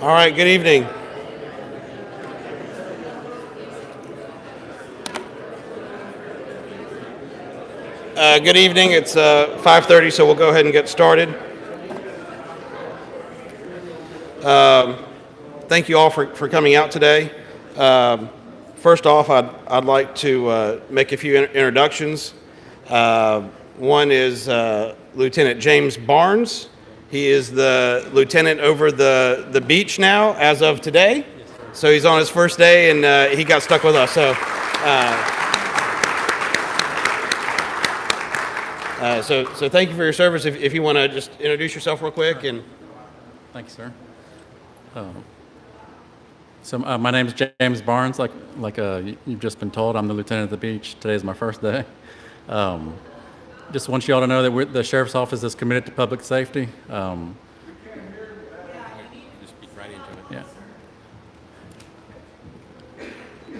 All right, good evening. Good evening. It's 5:30, so we'll go ahead and get started. Thank you all for coming out today. First off, I'd like to make a few introductions. One is Lieutenant James Barnes. He is the lieutenant over the beach now as of today. So he's on his first day, and he got stuck with us. So thank you for your service. If you want to just introduce yourself real quick. And Thank you, sir. My name is James Barnes. You've just been told, I'm the lieutenant at the beach. Today is my first day. Just want you all to know that the sheriff's office is committed to public safety. just speak right into it. Yeah.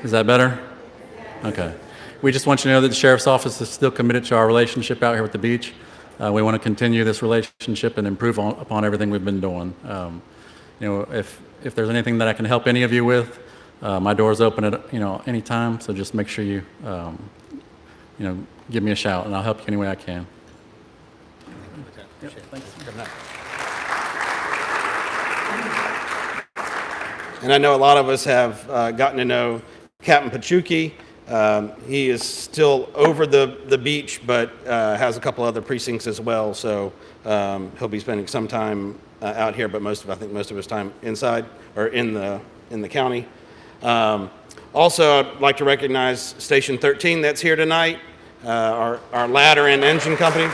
Is that better? Okay. We just want you to know that the sheriff's office is still committed to our relationship out here with the beach. We want to continue this relationship and improve upon everything we've been doing. If there's anything that I can help any of you with, my door's open at any time. So just make sure you give me a shout, and I'll help you any way I can. And I know a lot of us have gotten to know Captain Pachuki. He is still over the beach, but has a couple other precincts as well. So he'll be spending some time out here, but most of his time inside or in the county. Also, I'd like to recognize Station 13 that's here tonight, our ladder and engine company.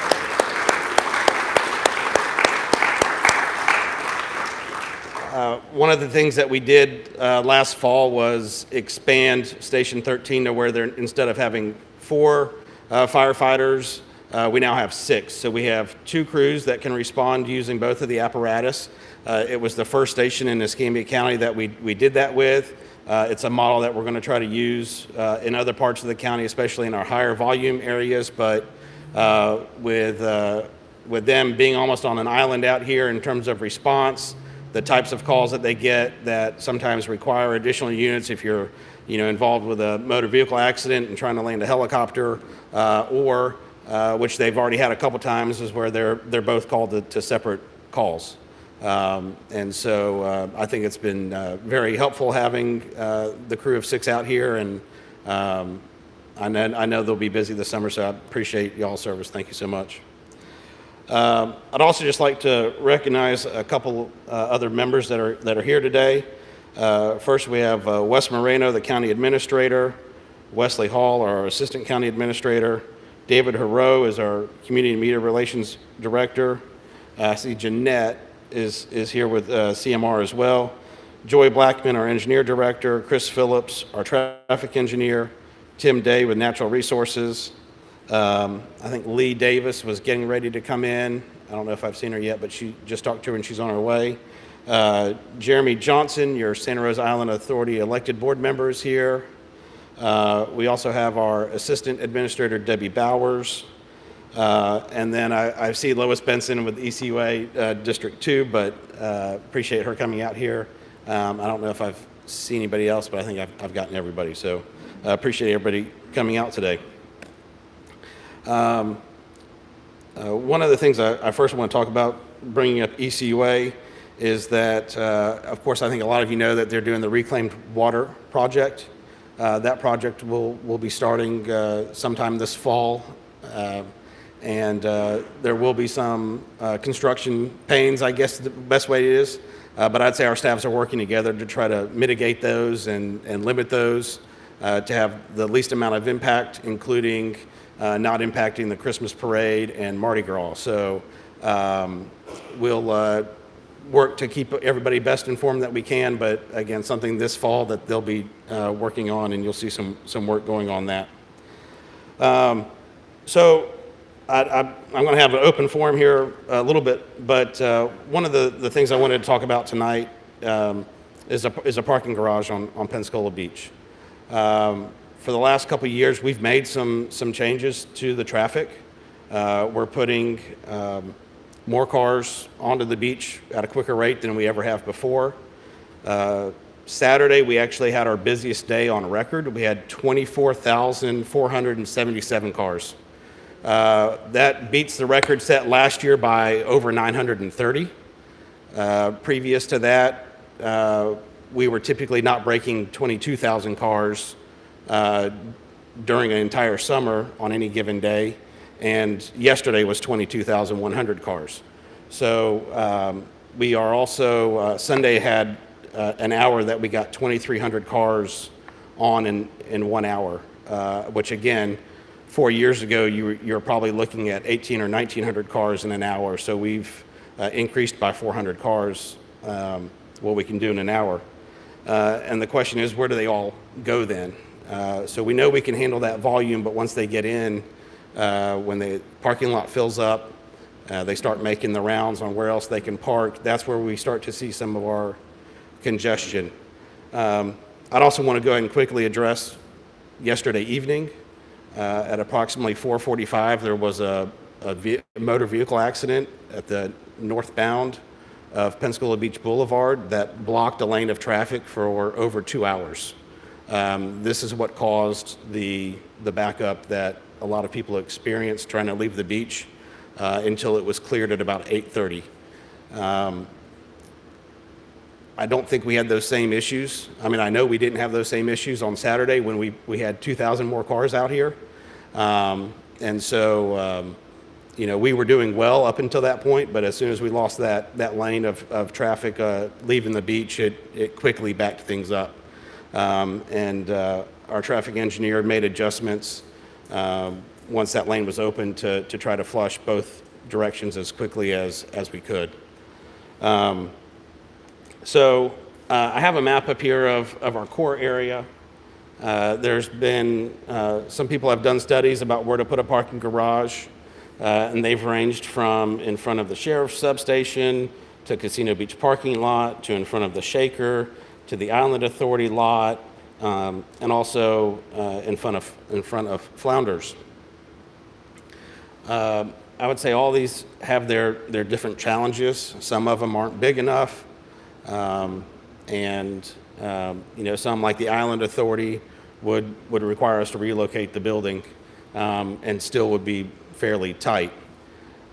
One of the things that we did last fall was expand Station 13 to where instead of having 4 firefighters, we now have 6. So we have 2 crews that can respond using both of the apparatus. It was the first station in Escambia County that we did that with. It's a model that we're going to try to use in other parts of the county, especially in our higher volume areas. But with them being almost on an island out here in terms of response, the types of calls that they get that sometimes require additional units if you're involved with a motor vehicle accident and trying to land a helicopter, or which they've already had a couple times, is where they're both called to separate calls. And so I think it's been very helpful having the crew of 6 out here, and I know they'll be busy this summer, so I appreciate y'all's service. Thank you so much. I'd also just like to recognize a couple other members that are here today. First, we have Wes Moreno, the county administrator, Wesley Hall, our assistant county administrator, David Heroux is our community and media relations director. I see Jeanette is here with CMR as well. Joy Blackman, our engineer director, Chris Phillips, our traffic engineer, Tim Day with natural resources. I think Lee Davis was getting ready to come in. I don't know if I've seen her yet, but she just talked to her and she's on her way. Jeremy Johnson, your Santa Rosa Island Authority elected board member, is here. We also have our assistant administrator, Debbie Bowers. And then I see Lois Benson with ECUA District 2, but appreciate her coming out here. I don't know if I've seen anybody else, but I think I've gotten everybody. So appreciate everybody coming out today. One of the things I first want to talk about, bringing up ECUA, is that, of course, I think a lot of you know that they're doing the reclaimed water project. That project will be starting sometime this fall, and there will be some construction pains, I guess the best way it is. But I'd say our staffs are working together to try to mitigate those and limit those to have the least amount of impact, including not impacting the Christmas parade and Mardi Gras. So we'll work to keep everybody best informed that we can, but again, something this fall that they'll be working on, and you'll see some work going on that. So I'm going to have an open forum here a little bit, but one of the things I wanted to talk about tonight is a parking garage on Pensacola Beach. For the last couple of years, we've made some changes to the traffic. We're putting more cars onto the beach at a quicker rate than we ever have before. Saturday, we actually had our busiest day on record. We had 24,477 cars. That beats the record set last year by over 930. Previous to that, we were typically not breaking 22,000 cars during an entire summer on any given day, and yesterday was 22,100 cars. So we are also, Sunday had an hour that we got 2,300 cars on in 1 hour, which again, 4 years ago, you're probably looking at 1,800 or 1,900 cars in an hour. So we've increased by 400 cars what we can do in an hour. And the question is, where do they all go then? So we know we can handle that volume, but once they get in, when the parking lot fills up, they start making the rounds on where else they can park. That's where we start to see some of our congestion. I'd also want to go ahead and quickly address yesterday evening. At approximately 4:45, there was a motor vehicle accident at the northbound of Pensacola Beach Boulevard that blocked a lane of traffic for over 2 hours. This is what caused the backup that a lot of people experienced trying to leave the beach until it was cleared at about 8:30. I don't think we had those same issues. I mean, I know we didn't have those same issues on Saturday when we had 2,000 more cars out here. And so, we were doing well up until that point, but as soon as we lost that lane of traffic leaving the beach, it quickly backed things up. And our traffic engineer made adjustments once that lane was open to try to flush both directions as quickly as we could. So I have a map up here of our core area. There's been, some people have done studies about where to put a parking garage, and they've ranged from in front of the sheriff's substation to Casino Beach parking lot to in front of the Shaker to the Island Authority lot, and also in front of Flounders. I would say all these have their different challenges. Some of them aren't big enough. Some like the Island Authority would require us to relocate the building and still would be fairly tight.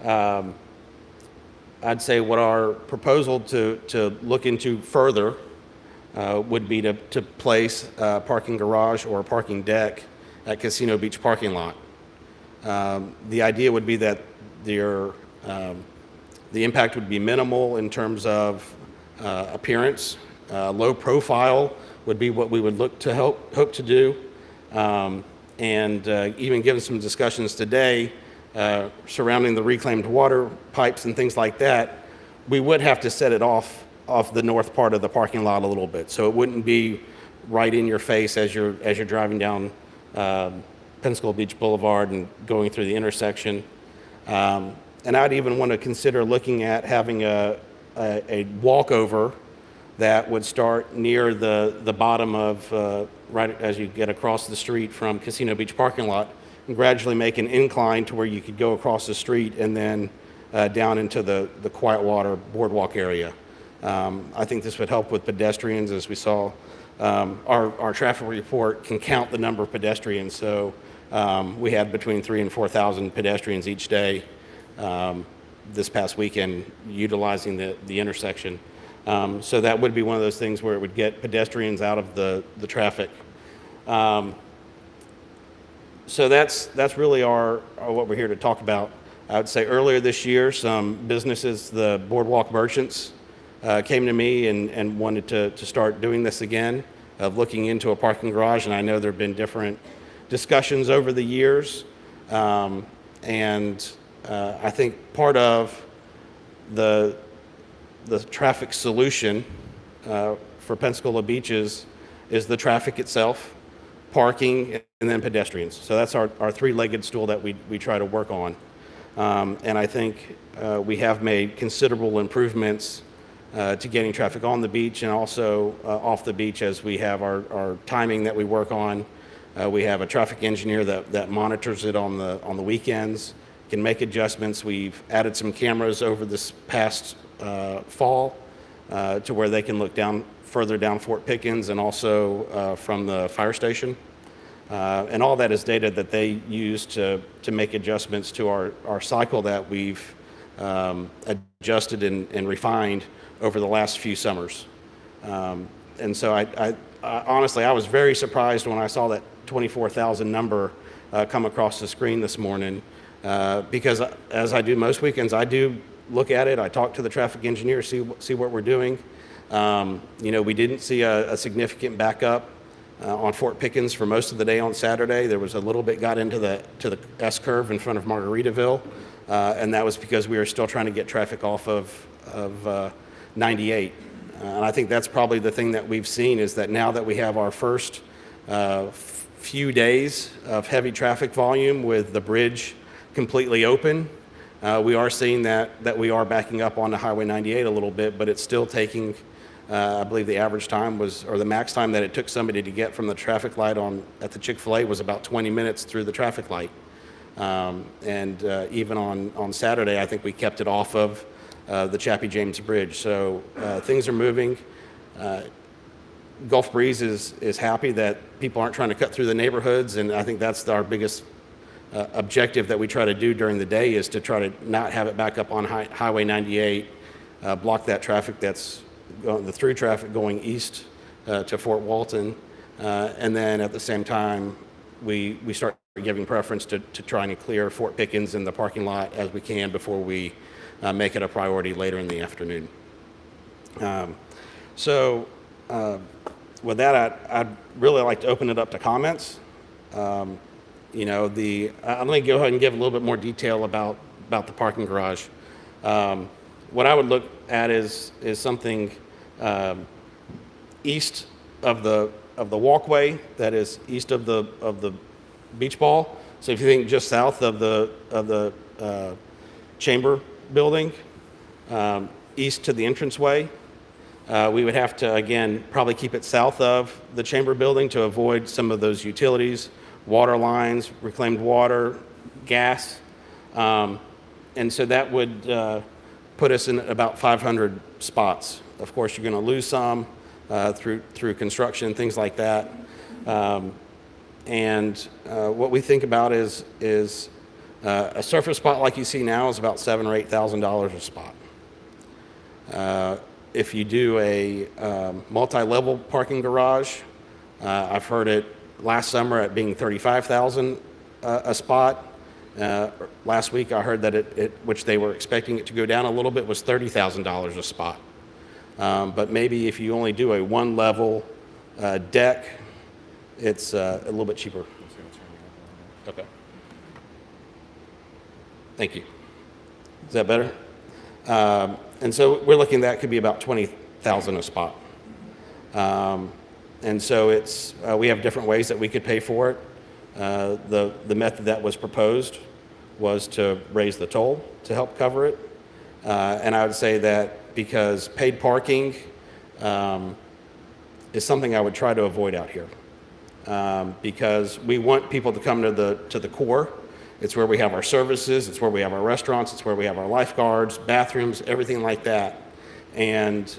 I'd say what our proposal to look into further would be to place a parking garage or a parking deck at Casino Beach parking lot. The idea would be that the impact would be minimal in terms of appearance. Low profile would be what we would hope to do. Even given some discussions today surrounding the reclaimed water pipes and things like that, we would have to set it off the north part of the parking lot a little bit. So it wouldn't be right in your face as you're driving down Pensacola Beach Boulevard and going through the intersection. And I'd even want to consider looking at having a walkover that would start near the bottom of right as you get across the street from Casino Beach parking lot, and gradually make an incline to where you could go across the street and then down into the Quiet Water boardwalk area. I think this would help with pedestrians. As we saw, our traffic report can count the number of pedestrians, so we had between 3,000 and 4,000 pedestrians each day this past weekend utilizing the intersection. So that would be one of those things where it would get pedestrians out of the traffic. So that's really our what we're here to talk about. I would say earlier this year, some businesses, the boardwalk merchants, came to me and wanted to start doing this again, of looking into a parking garage. And I know there have been different discussions over the years. I think part of the traffic solution for Pensacola beaches is the traffic itself, parking, and then pedestrians. So that's our three-legged stool that we try to work on. And I think we have made considerable improvements to getting traffic on the beach and also off the beach, as we have our timing that we work on. We have a traffic engineer that monitors it on the weekends, can make adjustments. We've added some cameras over this past fall to where they can look down further down Fort Pickens and also from the fire station. And all that is data that they use to make adjustments to our cycle that we've adjusted and refined over the last few summers. And so I honestly, I was very surprised when I saw that 24,000 number come across the screen this morning, because as I do most weekends, I do look at it. I talk to the traffic engineer, see what we're doing. We didn't see a significant backup on Fort Pickens for most of the day on Saturday. There was a little bit got into the S curve in front of Margaritaville, and that was because we were still trying to get traffic off of 98. And I think that's probably the thing that we've seen, is that now that we have our first few days of heavy traffic volume with the bridge completely open, we are seeing that we are backing up onto Highway 98 a little bit, but it's still taking, I believe the average time was, or the max time that it took somebody to get from the traffic light at the Chick-fil-A was about 20 minutes through the traffic light. Even on Saturday, I think we kept it off of the Chappie James Bridge. So things are moving. Gulf Breeze is happy that people aren't trying to cut through the neighborhoods, and I think that's our biggest objective that we try to do during the day, is to try to not have it back up on Highway 98, block that traffic the through traffic going east to Fort Walton, and then at the same time we start giving preference to trying to clear Fort Pickens and the parking lot as we can before we make it a priority later in the afternoon. With that, I'd really like to open it up to comments. I'm going to go ahead and give a little bit more detail about the parking garage. What I would look at is something east of the walkway, that is east of the beach ball. So if you think just south of the chamber building, east to the entranceway, we would have to, again, probably keep it south of the chamber building to avoid some of those utilities, water lines, reclaimed water, gas. And so that would put us in about 500 spots. Of course, you're going to lose some through construction, things like that. What we think about is a surface spot like you see now is about $7,000 or $8,000 a spot. If you do a multi-level parking garage, I've heard it last summer at being $35,000 a spot. Last week I heard that which they were expecting it to go down a little bit, was $30,000 a spot. But maybe if you only do a one-level deck, it's a little bit cheaper. Okay. Thank you. Is that better? And so we're looking, that could be about $20,000 a spot. And so we have different ways that we could pay for it. The method that was proposed was to raise the toll to help cover it. And I would say that because paid parking is something I would try to avoid out here. Because we want people to come to the core. It's where we have our services, it's where we have our restaurants, it's where we have our lifeguards, bathrooms, everything like that. And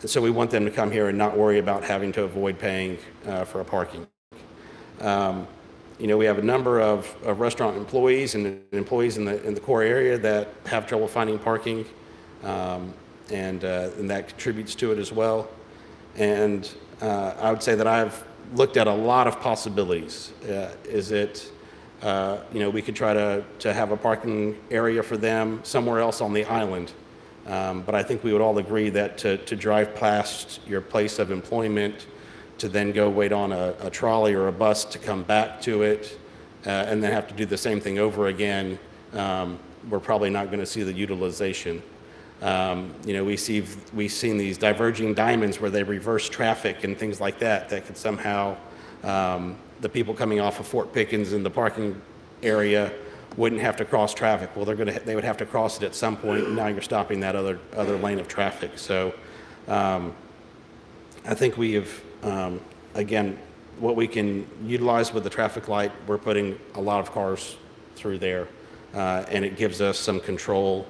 so we want them to come here and not worry about having to avoid paying for a parking. We have a number of restaurant employees and employees in the core area that have trouble finding parking, and that contributes to it as well. And I would say that I've looked at a lot of possibilities. We could try to have a parking area for them somewhere else on the island. But I think we would all agree that to drive past your place of employment, to then go wait on a trolley or a bus to come back to it, and then have to do the same thing over again, we're probably not going to see the utilization. We've seen these diverging diamonds where they reverse traffic and things like that could somehow, the people coming off of Fort Pickens in the parking area wouldn't have to cross traffic. Well, they would have to cross it at some point, and now you're stopping that other lane of traffic. So I think we have, again, what we can utilize with the traffic light, we're putting a lot of cars through there, and it gives us some control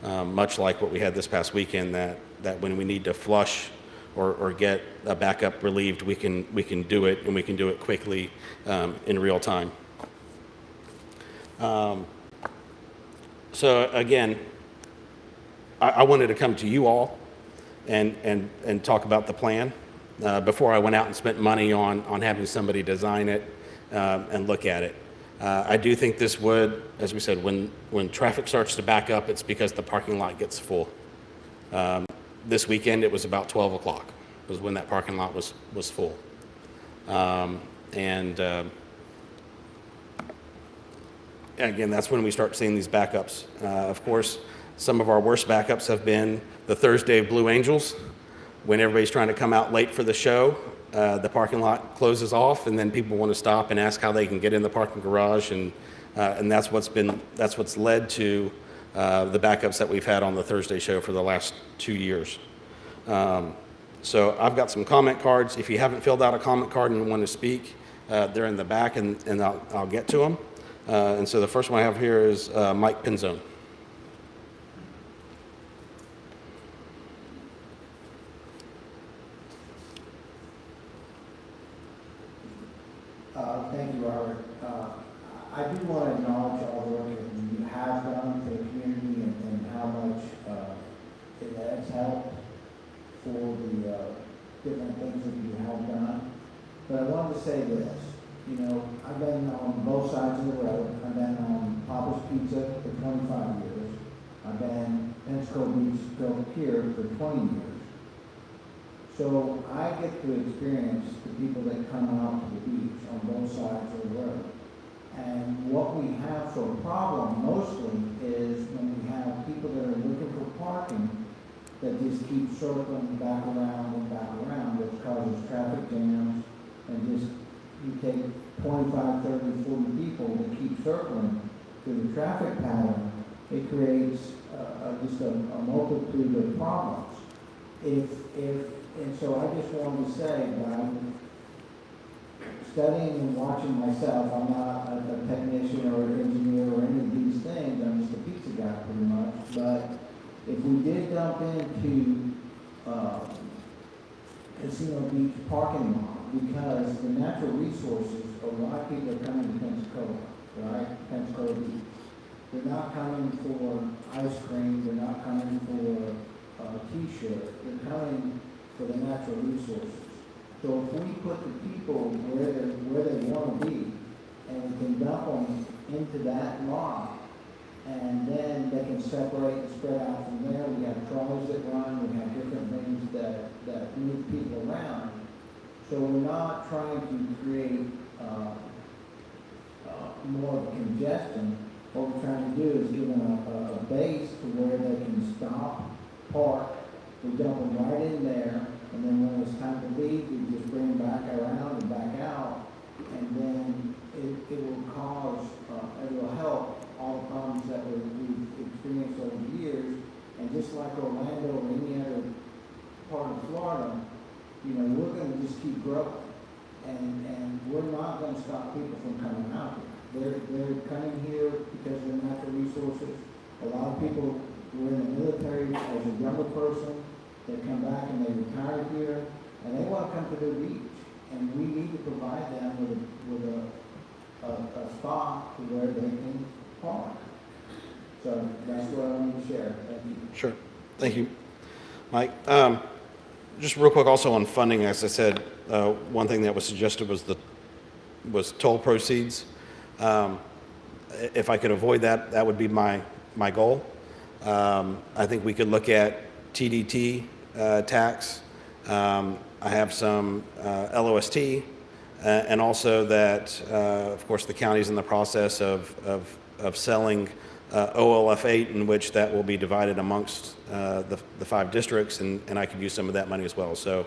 much like what we had this past weekend, that when we need to flush or get a backup relieved, we can do it, and we can do it quickly in real time. So again, I wanted to come to you all and talk about the plan before I went out and spent money on having somebody design it and look at it. I do think this would, as we said, when traffic starts to back up, it's because the parking lot gets full. This weekend, it was about 12 o'clock was when that parking lot was full. Again, that's when we start seeing these backups. Of course, some of our worst backups have been the Thursday of Blue Angels, when everybody's trying to come out late for the show. The parking lot closes off, and then people want to stop and ask how they can get in the parking garage, and that's what's led to the backups that we've had on the Thursday show for the last 2 years. So I've got some comment cards. If you haven't filled out a comment card and you want to speak, they're in the back, and I'll get to them. And so the first one I have here is Mike Pinzone. Thank you, Robert. I do want to acknowledge all the work that you have done for the community and how much it has helped for the different things that you have done. But I wanted to say this. You know, I've been on both sides of the road. I've been on Papa's Pizza for 25 years. I've been Pensacola Beach Go Pier for 20 years. So I get to experience the people that come out to the beach on both sides of the road. And what we have for a problem mostly is when we have people that are looking for parking that just keep circling back around, which causes traffic jams, and just you take 25, 30, 40 people that keep circling through the traffic pattern, it creates just a multitude of problems. And so I just wanted to say, by studying and watching myself, I'm not a technician or an engineer or any of these things, I'm just a pizza guy pretty much, but if we did dump into Casino Beach parking lot, because the natural resources, a lot of people are coming to Pensacola, right? Pensacola Beach. They're not coming for ice cream, they're not coming for a t-shirt, they're coming for the natural resources. So if we put the people where they want to be, and we can dump them into that lot, and then they can separate and spread out from there. We have trolleys that run, we have different things that move people around. So we're not trying to create more of a congestion. What we're trying to do is give them a base to where they can stop, park, we dump them right in there, and then when it's time to leave, we just bring them back around and back out, and then it will cause, it will help all the problems that we've experienced over the years. And just like Orlando or any other part of Florida, you know, we're going to just keep growing, and we're not going to stop people from coming out here. They're coming here because of their natural resources. A lot of people were in the military as a younger person. They come back and they retire here, and they want to come to their beach, and we need to provide them with a spot to where they can park. So that's what I wanted to share. Thank you. Sure. Thank you, Mike. Just real quick, also on funding, as I said, one thing that was suggested was toll proceeds. If I could avoid that, that would be my goal. I think we could look at TDT tax. I have some LOST, and also that, of course, the county's in the process of selling OLF 8, in which that will be divided amongst the 5 districts, and I could use some of that money as well. So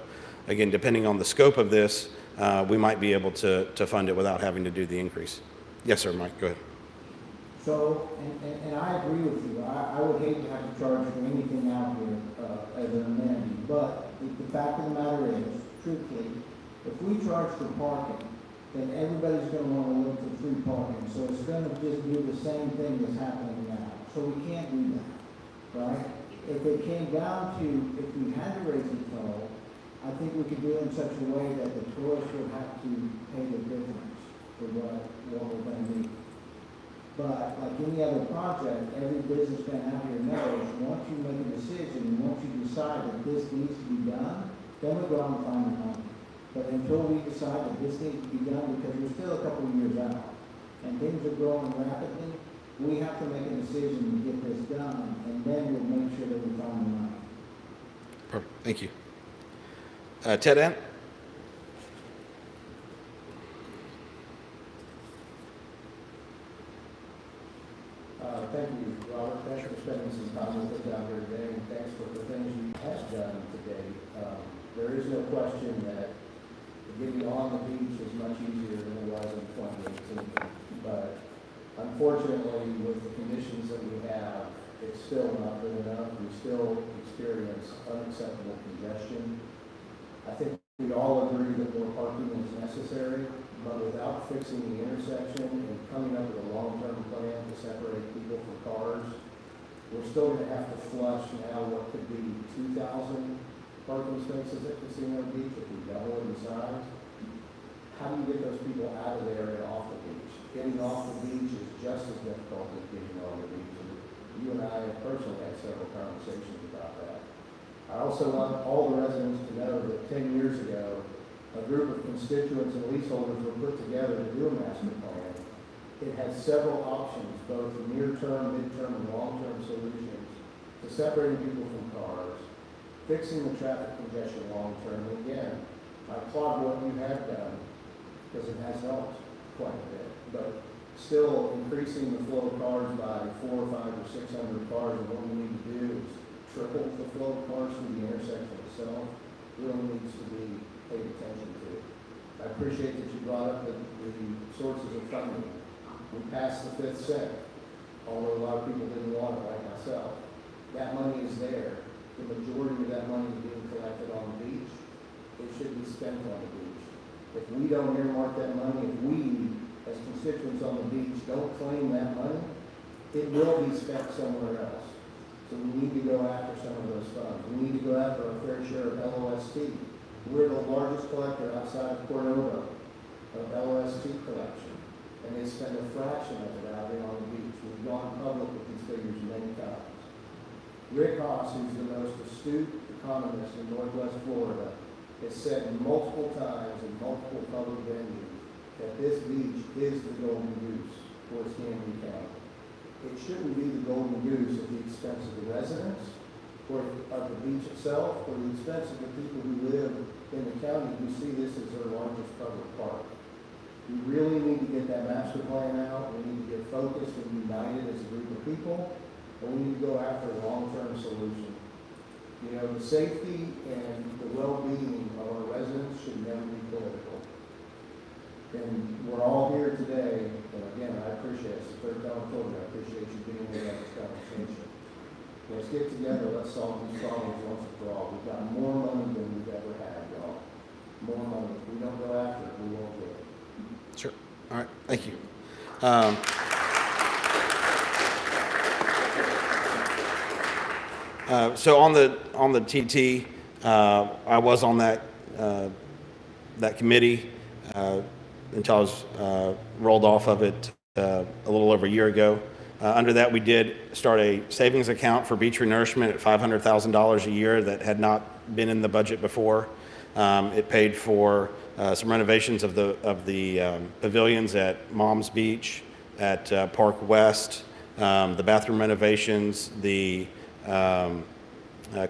again, depending on the scope of this, we might be able to fund it without having to do the increase. Yes, sir, Mike, go ahead. So, and I agree with you. I would hate to have to charge for anything out here as an amenity. But the fact of the matter is, truthfully, if we charge for parking, then everybody's going to want to look for free parking. So it's going to just do the same thing that's happening now. So we can't do that. right? If it came down to, if we had to raise the toll, I think we could do it in such a way that the tourists would have to pay the difference for what we're gonna need. But like any other project, every businessman out here knows, once you make a decision, once you decide that this needs to be done, then we go out and find the money. But until we decide that this needs to be done, because we're still a couple of years out, and things are growing rapidly, we have to make a decision to get this done, and then we'll make sure that we find the money. Perfect. Thank you. Ted Ant? Thank you, Robert. Thanks for spending some time with us out here today, and thanks for the things you have done today. There is no question that getting on the beach is much easier than it was in 2018. But unfortunately, with the conditions that we have, it's still not good enough. We still experience unacceptable congestion. I think we all agree that more parking is necessary, but without fixing the intersection and coming up with a long-term plan to separate people from cars, we're still going to have to flush now what could be 2,000 parking spaces at Casino Beach if we double it in size. How do you get those people out of there and off the beach? Getting off the beach is just as difficult as getting on the beach. And you and I have personally had several conversations about that. I also want all the residents to know that 10 years ago, a group of constituents and leaseholders were put together to do a master plan. It had several options, both near-term, mid-term, and long-term solutions to separating people from cars, fixing the traffic congestion long-term. And again, I applaud what you have done because it has helped quite a bit. But still, increasing the flow of cars by 400, 500, or 600 cars, and what we need to do is triple the flow of cars through the intersection itself, really needs to be paid attention to. I appreciate that you brought up the sources of funding. We passed the 5th cent, although a lot of people didn't want it, like myself. That money is there. The majority of that money is being collected on the beach. It should be spent on the beach. If we don't earmark that money, if we, as constituents on the beach, don't claim that money, it will be spent somewhere else. So we need to go after some of those funds. We need to go after our fair share of LOST. We're the largest collector outside of Cordova of LOST collection, and they spend a fraction of it out here on the beach. We've gone public with these figures many times. Rick Haas, who's the most astute economist in Northwest Florida, has said multiple times in multiple public venues that this beach is the golden goose for Escambia County. It shouldn't be the golden goose at the expense of the residents, or of the beach itself, or the expense of the people who live in the county who see this as their largest public park. We really need to get that master plan out. We need to get focused and united as a group of people, and we need to go after a long-term solution. You know, the safety and the well-being of our residents should never be political. And we're all here today, and again, I appreciate it. It's the third time I've told you, I appreciate you being here at this conversation. Let's get together, let's solve these problems once and for all. We've got more money than we've ever had, y'all. More money. If we don't go after it, we won't get it. Sure. All right. Thank you. So on the TT, I was on that committee until I was rolled off of it a little over a year ago. Under that, we did start a savings account for beach renourishment at $500,000 a year that had not been in the budget before. It paid for some renovations of the pavilions at Mom's Beach, at Park West, the bathroom renovations, the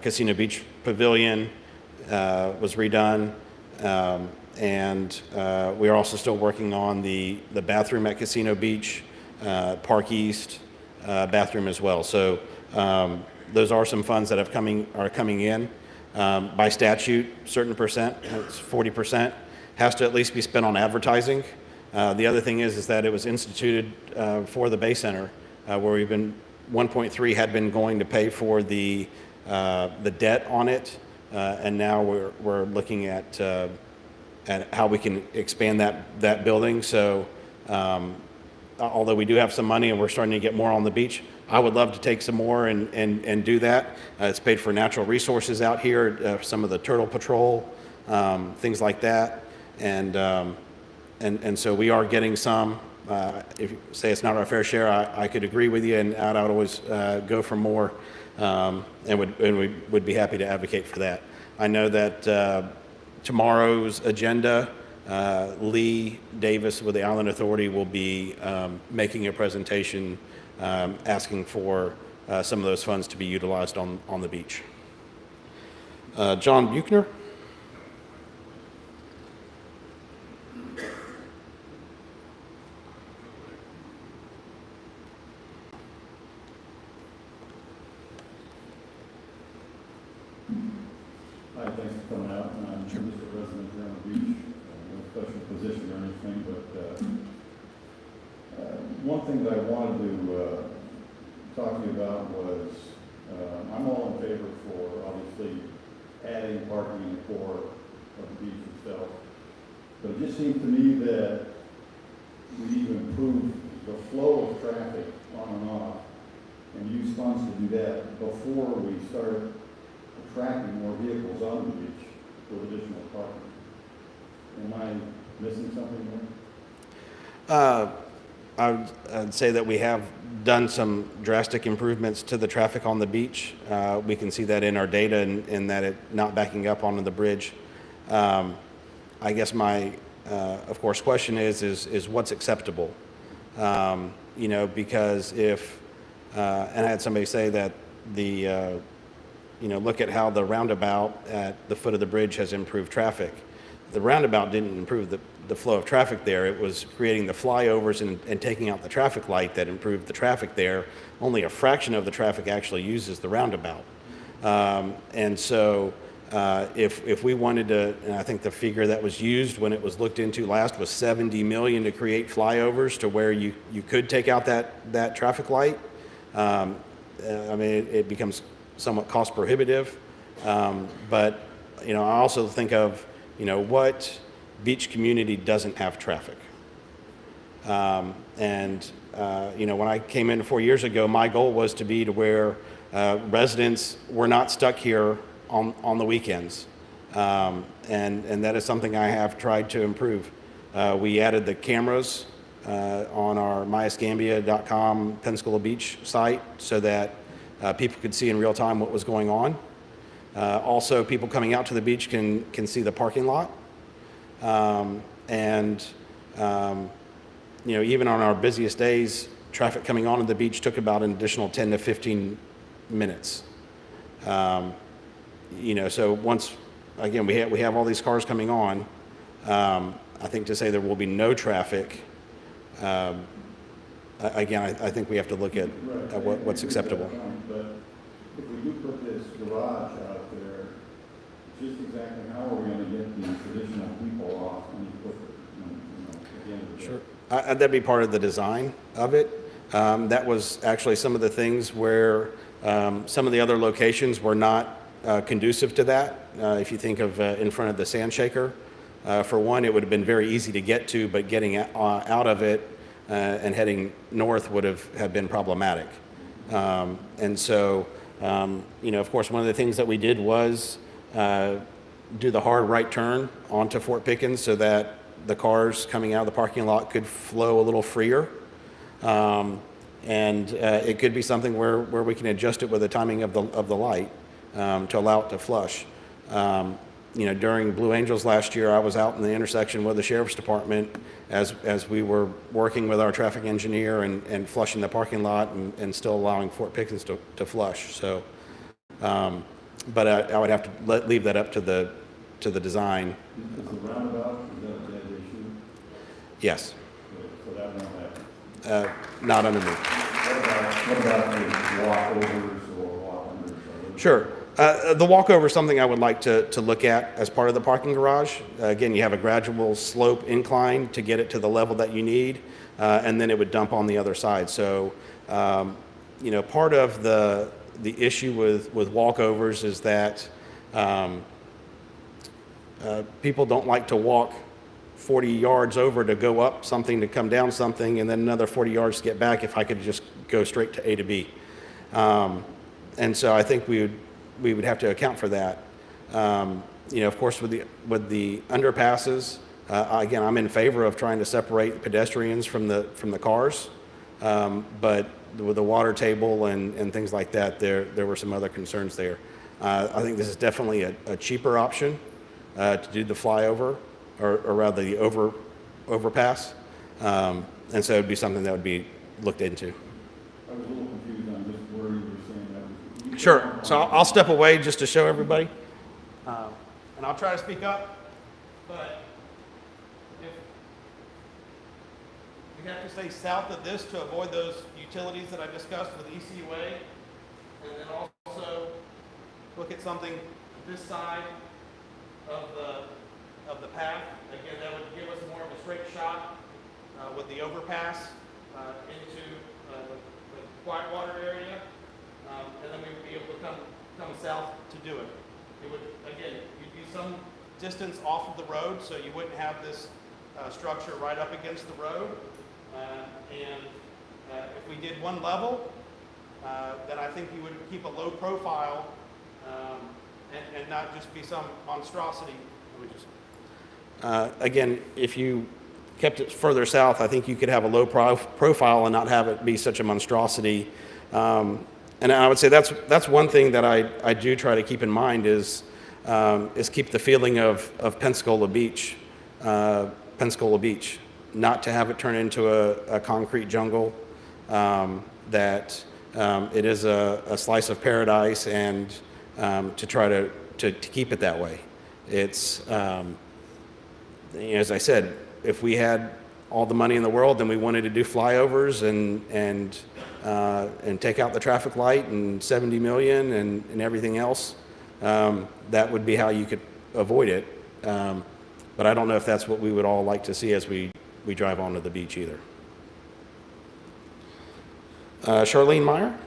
Casino Beach Pavilion was redone, and we are also still working on the bathroom at Casino Beach, Park East bathroom as well. So those are some funds that are coming in. By statute, certain percent, it's 40%, has to at least be spent on advertising. The other thing is that it was instituted for the Bay Center, where we've been 1.3 had been going to pay for the debt on it, and now we're looking at how we can expand that building. So although we do have some money and we're starting to get more on the beach, I would love to take some more and do that. It's paid for natural resources out here, some of the turtle patrol, things like that. And so we are getting some. If you say it's not our fair share, I could agree with you, and I'd always go for more, and we would be happy to advocate for that. I know that tomorrow's agenda, Lee Davis with the Island Authority will be making a presentation asking for some of those funds to be utilized on the beach. John Buchner? Hi, thanks for coming out. I'm just a resident here on the beach. No special position or anything, but one thing that I wanted to talk to you about was I'm all in favor for obviously adding parking in the core of the beach itself. But it just seems to me that we need to improve the flow of traffic on and off and use funds to do that before we start attracting more vehicles on the beach with additional parking. Am I missing something there? I'd say that we have done some drastic improvements to the traffic on the beach. We can see that in our data and that it not backing up onto the bridge. I guess my, of course, question is what's acceptable? You know, because if, and I had somebody say that the, you know, look at how the roundabout at the foot of the bridge has improved traffic. The roundabout didn't improve the flow of traffic there. It was creating the flyovers and taking out the traffic light that improved the traffic there. Only a fraction of the traffic actually uses the roundabout. And so if we wanted to, and I think the figure that was used when it was looked into last was 70 million to create flyovers to where you could take out that traffic light. I mean, it becomes somewhat cost prohibitive. But, you know, I also think of, you know, what beach community doesn't have traffic? You know, when I came in 4 years ago, my goal was to be to where residents were not stuck here on the weekends. And that is something I have tried to improve. We added the cameras on our myescambia.com Pensacola Beach site so that people could see in real time what was going on. Also, people coming out to the beach can see the parking lot. You know, even on our busiest days, traffic coming onto the beach took about an additional 10 to 15 minutes. You know, so once, again, we have all these cars coming on, I think to say there will be no traffic, again, I think we have to look at what's acceptable. But if we do put this garage out there, just exactly how are we going to get these additional people off any quicker, you know, at the end of the day? Sure. That'd be part of the design of it. That was actually some of the things where some of the other locations were not conducive to that. If you think of in front of the sand shaker, for one, it would have been very easy to get to, but getting out of it and heading north would have been problematic. And so, you know, of course, one of the things that we did was do the hard right turn onto Fort Pickens so that the cars coming out of the parking lot could flow a little freer. And it could be something where we can adjust it with the timing of the light to allow it to flush. You know, during Blue Angels last year, I was out in the intersection with the Sheriff's Department as we were working with our traffic engineer and flushing the parking lot and still allowing Fort Pickens to flush. So, but I would have to leave that up to the design. Is the roundabout, is that a dead issue? Yes, So that won't happen. not under me. What about the walkovers or walk-unders? Sure. The walkover is something I would like to look at as part of the parking garage. Again, you have a gradual slope incline to get it to the level that you need, and then it would dump on the other side. So, you know, part of the issue with walkovers is that people don't like to walk 40 yards over to go up something, to come down something, and then another 40 yards to get back if I could just go straight to A to B. And so I think we would have to account for that. Of course, with the underpasses, again, I'm in favor of trying to separate pedestrians from the cars. But with the water table and things like that, there were some other concerns there. I think this is definitely a cheaper option to do the flyover, or rather the overpass. And so it would be something that would be looked into. I was a little confused on just where you were saying that was. Sure. So I'll step away just to show everybody. And I'll try to speak up, but if we have to stay south of this to avoid those utilities that I discussed with ECUA, and then also look at something this side of the path. Again, that would give us more of a straight shot with the overpass into the quiet water area, and then we would be able to come south to do it. It would, again, you'd be some distance off of the road, so you wouldn't have this structure right up against the road. If we did one level, then I think you would keep a low profile and not just be some monstrosity. Again, if you kept it further south, I think you could have a low profile and not have it be such a monstrosity. And I would say that's one thing that I do try to keep in mind is keep the feeling of Pensacola Beach, not to have it turn into a concrete jungle, that it is a slice of paradise, and to try to keep it that way. It's, as I said, if we had all the money in the world, then we wanted to do flyovers and take out the traffic light and 70 million and everything else. That would be how you could avoid it. But I don't know if that's what we would all like to see as we drive onto the beach either. Charlene Meyer?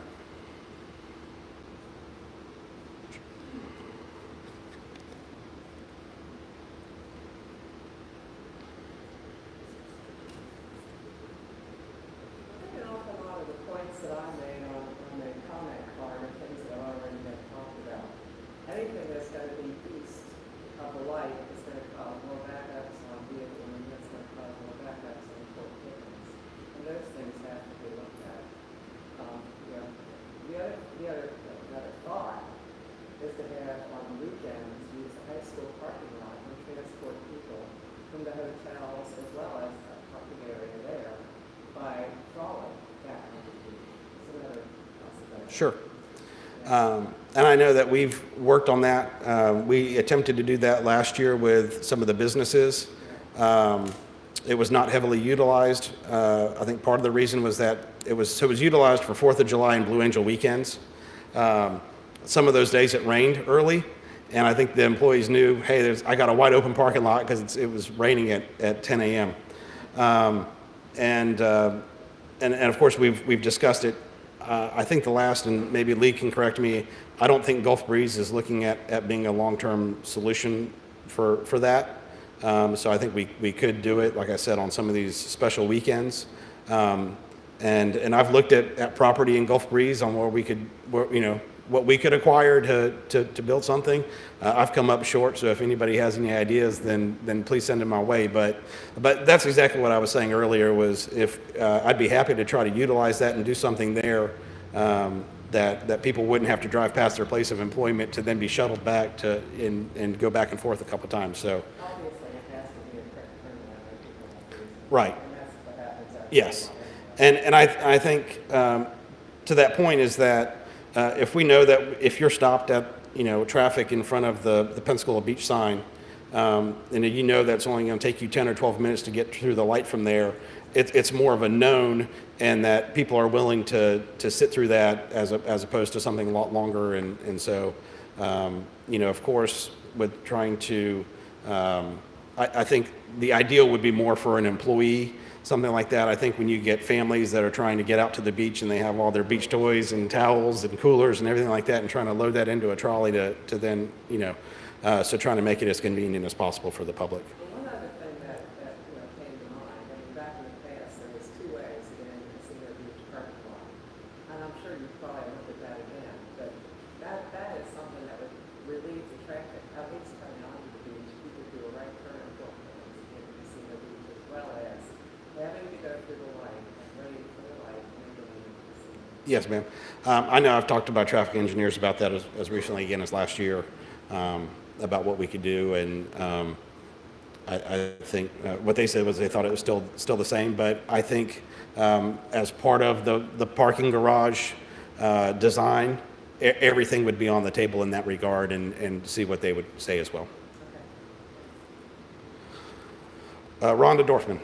Anything that's going to be east of the light is going to cause more backups on vehicles, and that's going to cause more backups on Fort Pickens. And those things have to be looked at. The other thought is to have on weekends use the high school parking lot and transport people from the hotels as well as the parking area there by trolley back on the beach. It's another possibility. Sure. And I know that we've worked on that. We attempted to do that last year with some of the businesses. It was not heavily utilized. I think part of the reason was that it was utilized for 4th of July and Blue Angel weekends. Some of those days it rained early, and I think the employees knew, hey, I got a wide open parking lot because it was raining at 10 a.m. And of course we've discussed it. I think the last, and maybe Lee can correct me, I don't think Gulf Breeze is looking at being a long-term solution for that. So I think we could do it, like I said, on some of these special weekends. And I've looked at property in Gulf Breeze on what we could acquire to build something. I've come up short, so if anybody has any ideas, then please send them my way. But that's exactly what I was saying earlier, was if I'd be happy to try to utilize that and do something there that people wouldn't have to drive past their place of employment to then be shuttled back and go back and forth a couple times. So Obviously, it has to be a quick turnaround. right. And that's what happens after. Yes. And I think to that point is that if we know that if you're stopped at traffic in front of the Pensacola Beach sign, and you know that's only going to take you 10 or 12 minutes to get through the light from there, it's more of a known, and that people are willing to sit through that as opposed to something a lot longer. And so of course, with trying to, I think the ideal would be more for an employee, something like that. I think when you get families that are trying to get out to the beach and they have all their beach toys and towels and coolers and everything like that, and trying to load that into a trolley to then, so trying to make it as convenient as possible for the public. One other thing that Yes, ma'am. I know I've talked to my traffic engineers about that as recently again as last year, about what we could do, and I think what they said was they thought it was still the same, but I think as part of the parking garage design, everything would be on the table in that regard, and see what they would say as well. Rhonda Dorfman.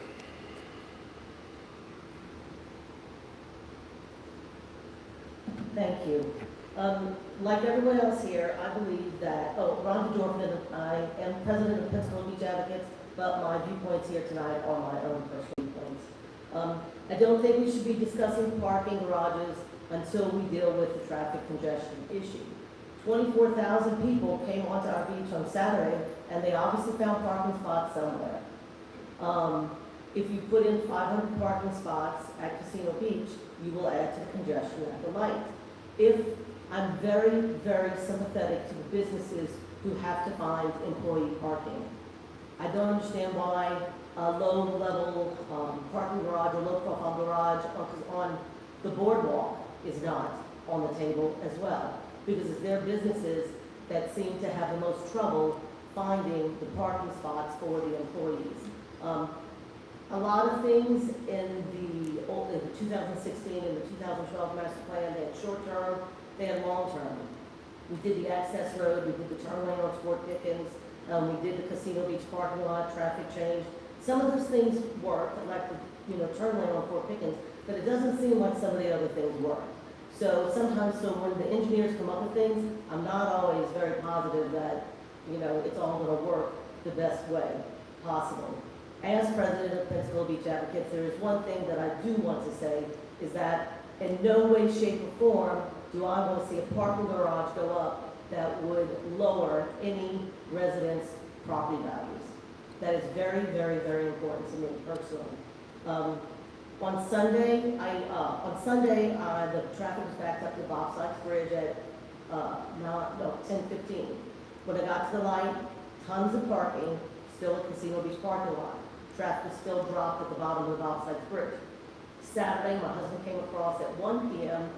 Thank you. Like everyone else here, I believe that, Rhonda Dorfman, I am president of Pensacola Beach Advocates, but my viewpoints here tonight are my own personal viewpoints. I don't think we should be discussing parking garages until we deal with the traffic congestion issue. 24,000 people came onto our beach on Saturday, and they obviously found parking spots somewhere. If you put in 500 parking spots at Casino Beach, you will add to the congestion at the light. I'm very, very sympathetic to the businesses who have to find employee parking. I don't understand why a low-level parking garage or low-profile garage on the boardwalk is not on the table as well, because it's their businesses that seem to have the most trouble finding the parking spots for the employees. A lot of things in the 2016 and the 2012 master plan, they had short-term, they had long-term. We did the access road, we did the turn lane on Fort Pickens, we did the Casino Beach parking lot, traffic change. Some of those things work, like the turn lane on Fort Pickens, but it doesn't seem like some of the other things work. So sometimes, when the engineers come up with things, I'm not always very positive that, it's all gonna work the best way possible. As president of Pensacola Beach Advocates, there is one thing that I do want to say, is that in no way, shape, or form do I want to see a parking garage go up that would lower any residents' property values. That is very, very, very important to me personally. On Sunday, the traffic was backed up to Bob Sykes Bridge at 10:15. When I got to the light, tons of parking, still at Casino Beach parking lot. Traffic was still dropped at the bottom of the Bob Sykes Bridge. Saturday, my husband came across at 1 p.m.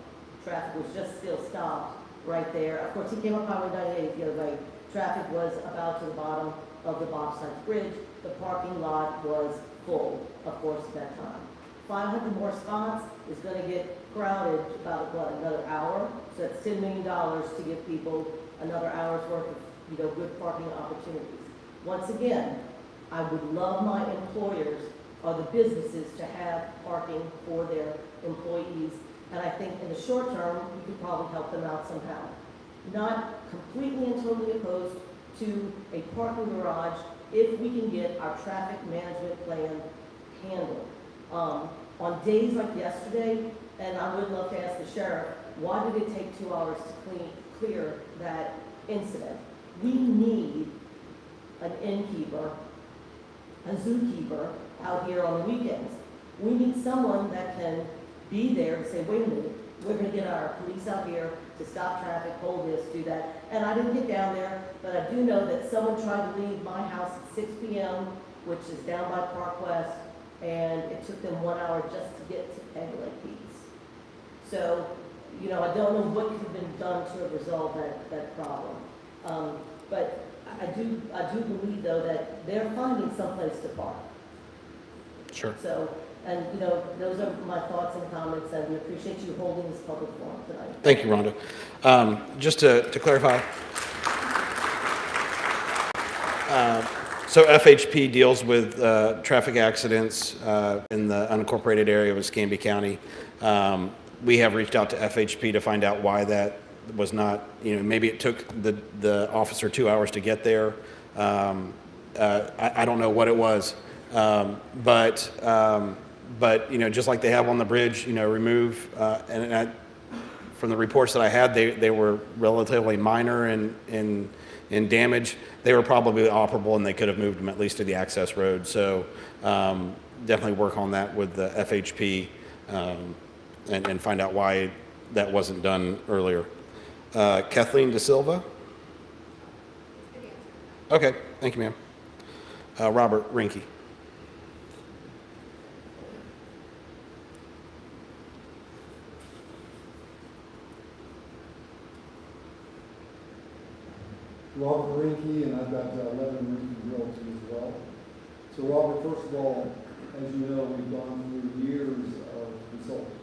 Traffic was just still stopped right there. Of course, he came up Highway 98 the other way. Traffic was about to the bottom of the Bob Sykes Bridge. The parking lot was full, of course, at that time. 500 more spots is going to get crowded about, another hour? So that's $10 million to give people another hour's worth of, good parking opportunities. Once again, I would love my employers or the businesses to have parking for their employees. And I think in the short term, we could probably help them out somehow. Not completely and totally opposed to a parking garage if we can get our traffic management plan handled. On days like yesterday, and I would love to ask the sheriff, why did it take 2 hours to clear that incident? We need an innkeeper, a zookeeper out here on the weekends. We need someone that can be there and say, wait a minute, we're going to get our police out here to stop traffic, hold this, do that. And I didn't get down there, but I do know that someone tried to leave my house at 6 p.m., which is down by Park West, and it took them 1 hour just to get to Peg Lake Beach. So, I don't know what could have been done to resolve that problem. But I do believe, though, that they're finding someplace to park. Sure. So, and, those are my thoughts and comments, and we appreciate you holding this public forum tonight. Thank you, Rhonda. Just to clarify, so FHP deals with traffic accidents in the unincorporated area of Escambia County. We have reached out to FHP to find out why that was not, maybe it took the officer 2 hours to get there. I don't know what it was. But just like they have on the bridge, remove, from the reports that I had, they were relatively minor in damage. They were probably operable, and they could have moved them at least to the access road. So definitely work on that with the FHP and find out why that wasn't done earlier. Kathleen De Silva? Okay, thank you, ma'am. Robert Rinke. Robert Rinke, and I've got Levin Rinke Realty as well. So Robert, first of all, as you know, we've gone through years of consultants.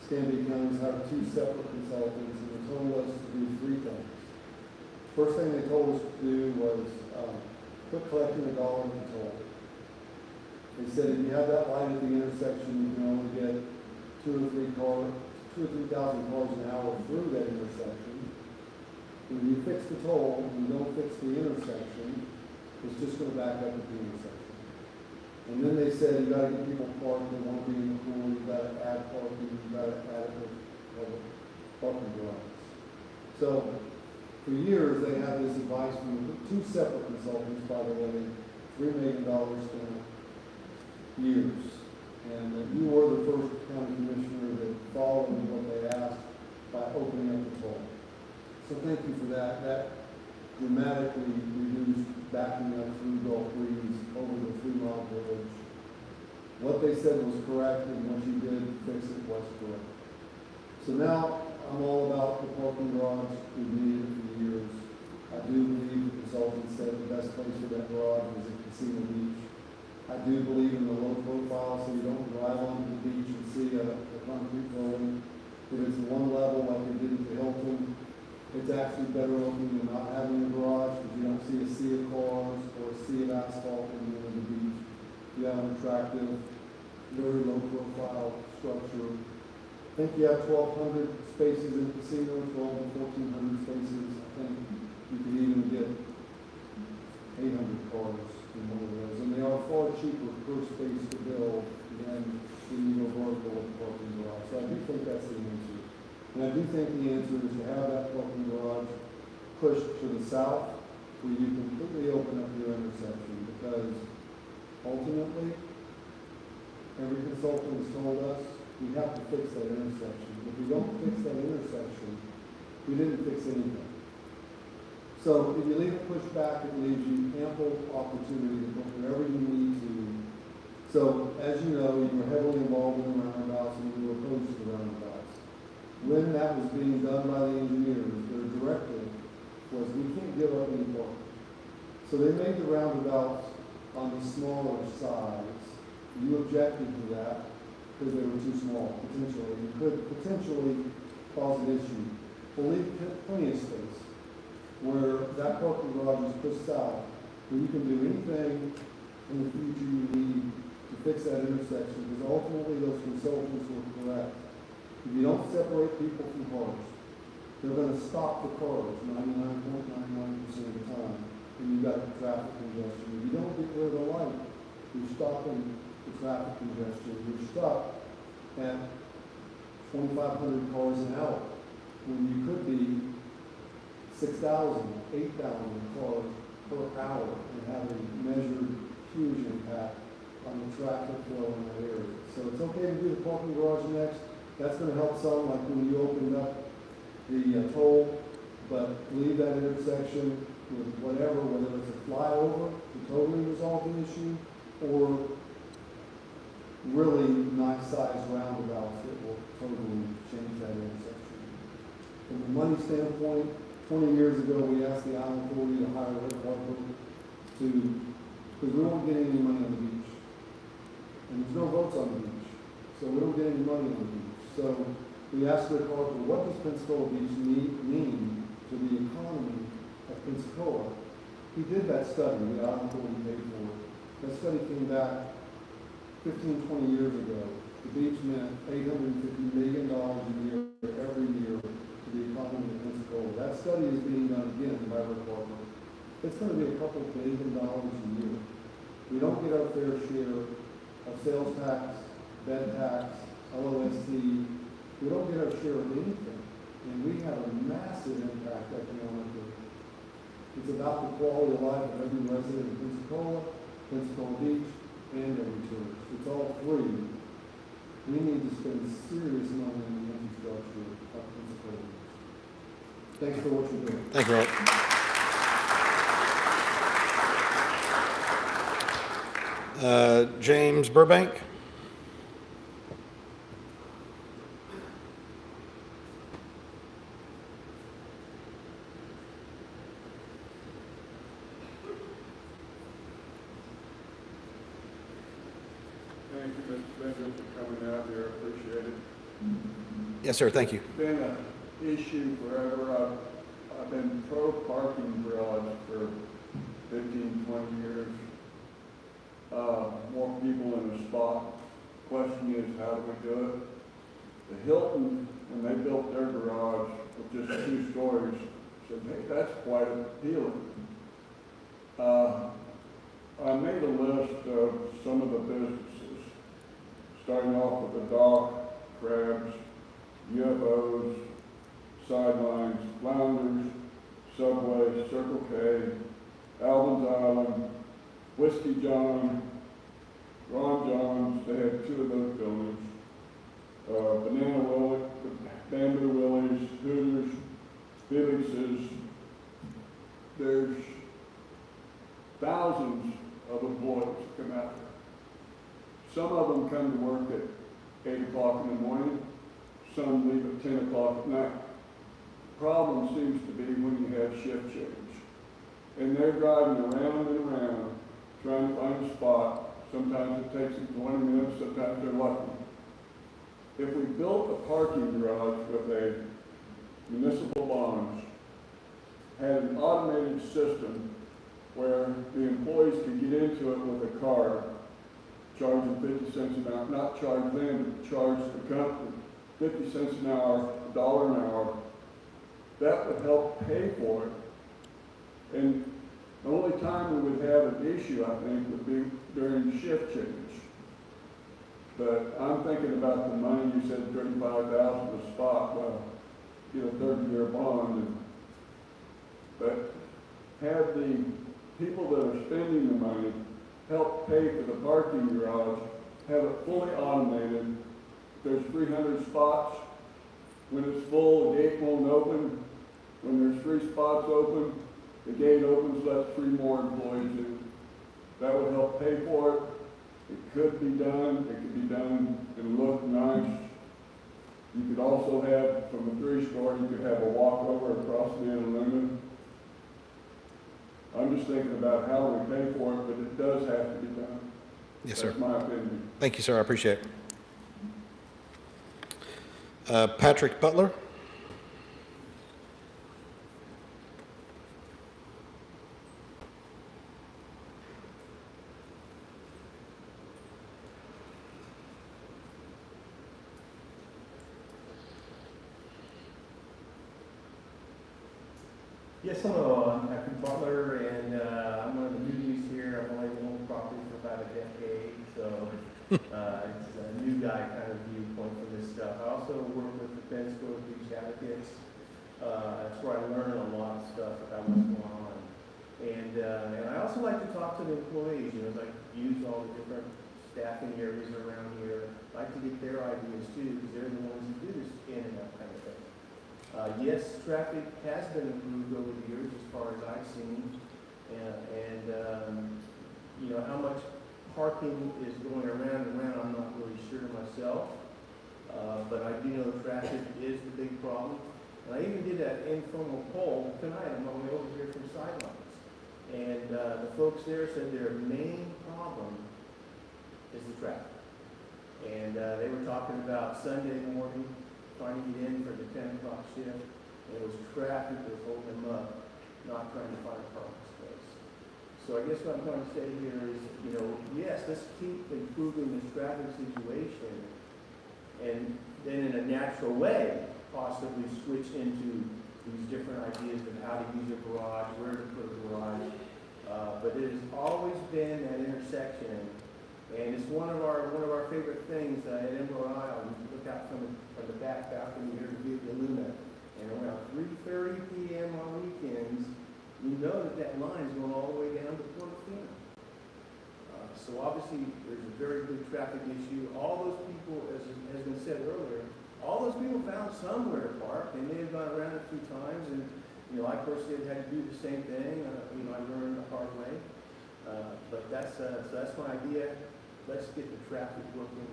Stanley County's hired 2 separate consultants, and they told us to do 3 things. First thing they told us to do was quit collecting $1 in toll. They said if you have that light at the intersection, you can only get 2 or 3,000 cars an hour through that intersection. When you fix the toll and you don't fix the intersection, it's just going to back up at the intersection. And then they said you got to get people parked, they want to be in the pool, you got to add parking, you got to add it with parking garages. So for years they had this advice from 2 separate consultants, by the way, $3 million spent years. And you were the first county commissioner that followed what they asked by opening up the toll. So thank you for that. That dramatically reduced backing up through Gulf Breeze over the 3-mile bridge. What they said was correct, and what you did to fix it was correct. So now I'm all about the parking garage. We've needed it for years. I do believe the consultant said the best place for that garage is at Casino Beach. I do believe in the low profile, so you don't drive onto the beach and see a concrete building. If it's one level like they did at the Hilton, it's actually better looking than not having a garage, because you don't see a sea of cars or a sea of asphalt when you're on the beach. You have an attractive, very low profile structure. I think you have 1,200 spaces in the casino, 1,200 to 1,400 spaces. I think you could even get 800 cars in one of those. And they are far cheaper per space to build than when you go vertical with the parking garage. So I do think that's the answer. And I do think the answer is to have that parking garage pushed to the south where you completely open up your intersection, because ultimately, every consultant has told us we have to fix that intersection. If we don't fix that intersection, we didn't fix anything. So if you leave it pushed back, it leaves you ample opportunity to put whatever you need to. So as you know, you were heavily involved in the roundabouts and you were opposed to the roundabouts. When that was being done by the engineers, their directive was we can't give up any parking. So they made the roundabouts on the smaller size. You objected to that because they were too small, potentially. It could potentially cause an issue. We'll leave plenty of space where that parking garage is pushed south, where you can do anything in the future you need to fix that intersection, because ultimately those consultants were correct. If you don't separate people from cars, they're going to stop the cars 99.99% of the time, and you've got the traffic congestion. If you don't get rid of the light, you're stopping the traffic congestion. You're stuck at 2,500 cars an hour, when you could be 6,000, 8,000 cars per hour, and have a measured huge impact on the traffic flow in that area. So it's okay to do the parking garage next. That's going to help some, like when you opened up the toll, but leave that intersection with whatever, whether it's a flyover to totally resolve the issue, or really nice sized roundabouts that will totally change that intersection. From a money standpoint, 20 years ago, we asked the Island Authority to hire Rick Harper because we won't get any money on the beach. And there's no votes on the beach, so we don't get any money on the beach. So we asked Rick Harper, what does Pensacola Beach mean to the economy of Pensacola? He did that study, the Island Authority paid for it. That study came back 15, 20 years ago. The beach meant $850 million a year every year to the economy of Pensacola. That study is being done again by Rick Harper. It's going to be a couple $1 billion a year. We don't get our fair share of sales tax, bed tax, LOST. We don't get our share of anything. And we have a massive impact economically. It's about the quality of life of every resident of Pensacola, Pensacola Beach, and every tourist. It's all free. We need to spend serious money on the infrastructure of Pensacola Beach. Thanks for what you're doing. Thank you, Robert. James Burbank. coming out here, appreciate it. Yes, sir, thank you. It's been an issue forever. I've been pro parking garage for 15, 20 years. More people in the spot. Question is, how do we do it? The Hilton, when they built their garage with just 2 stories, said, hey, that's quite appealing. I made a list of some of the businesses, starting off with the dock, crabs, UFOs, sidelines, Flounders, Subway, Circle K, Alvin's Island, Whiskey John, Ron John's, they had 2 of those buildings, Banana Willie, Bamboo Willie's, Hooters, Felix's. There's thousands of employees come out there. Some of them come to work at 8 o'clock in the morning, some leave at 10 o'clock at night. Problem seems to be when you have shift change. And they're driving around and around, trying to find a spot. Sometimes it takes them 20 minutes, sometimes they're lucky. If we built a parking garage with a municipal bonds, had an automated system where the employees could get into it with a card, charge them 50 cents an hour, not charge them, but charge the company 50 cents an hour, $1 an hour, that would help pay for it. And the only time we would have an issue, I think, would be during shift change. But I'm thinking about the money, you said $35,000 a spot, well, get a 30-year bond, but have the people that are spending the money help pay for the parking garage, have it fully automated. There's 300 spots. When it's full, the gate won't open. When there's 3 spots open, the gate opens, lets 3 more employees in. That would help pay for it. It could be done. It could be done and look nice. You could also have, from a 3-story, you could have a walkover across the Analuna. I'm just thinking about how we pay for it, but it does have to be done. Yes, sir. That's my opinion. Thank you, sir, I appreciate it. Patrick Butler? Yes, hello, I'm Patrick Butler, and I'm one of the newbies here. I've only owned property for about a decade, so it's a new guy kind of viewpoint for this stuff. I also work with the Pensacola Beach Advocates. That's where I learn a lot of stuff about what's going on. And I also like to talk to the employees, like use all the different staffing areas around here. I like to get their ideas too, because they're the ones who do this in and out kind of thing. Yes, traffic has been improved over the years as far as I've seen, and how much parking is going around and around, I'm not really sure myself, but I do know traffic is the big problem. And I even did an informal poll tonight on my way over here from Sidelines, and the folks there said their main problem is the traffic. And they were talking about Sunday morning, trying to get in for the 10 o'clock shift, and it was traffic that was holding them up, not trying to find a parking space. So I guess what I'm trying to say here is, yes, let's keep improving this traffic situation, and then in a natural way, possibly switch into these different ideas of how to use a garage, where to put a garage. But it has always been that intersection. And it's one of our favorite things at Emerald Isle. You look out from the back balcony here to view the Luna, and around 3:30 p.m. on weekends, you know that line is going all the way down to Portofino. So obviously, there's a very big traffic issue. All those people, as has been said earlier, all those people found somewhere to park. They may have gone around a few times, and I personally had to do the same thing. I learned the hard way. But that's my idea. Let's get the traffic working.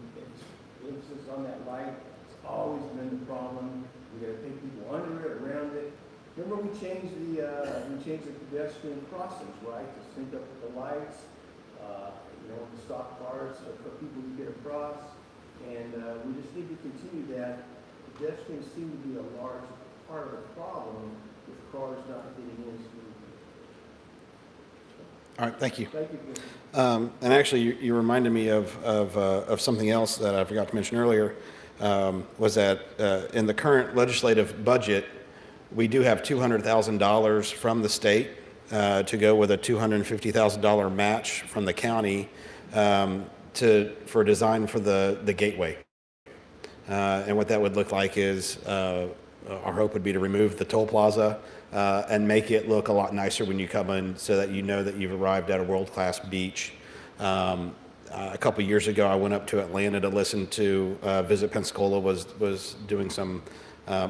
Emphasis on that light. It's always been the problem. We got to take people under it, around it. Remember, we changed the pedestrian crossings, right, to sync up with the lights. The stock cars for people to get across. And we just need to continue that. Pedestrians seem to be a large part of the problem with cars not getting in smoothly. All right, thank you. Thank you, Commissioner. And actually, you reminded me of something else that I forgot to mention earlier, was that in the current legislative budget, we do have $200,000 from the state to go with a $250,000 match from the county for design for the gateway. And what that would look like is our hope would be to remove the toll plaza and make it look a lot nicer when you come in so that you know that you've arrived at a world-class beach. A couple years ago, I went up to Atlanta to listen to Visit Pensacola was doing some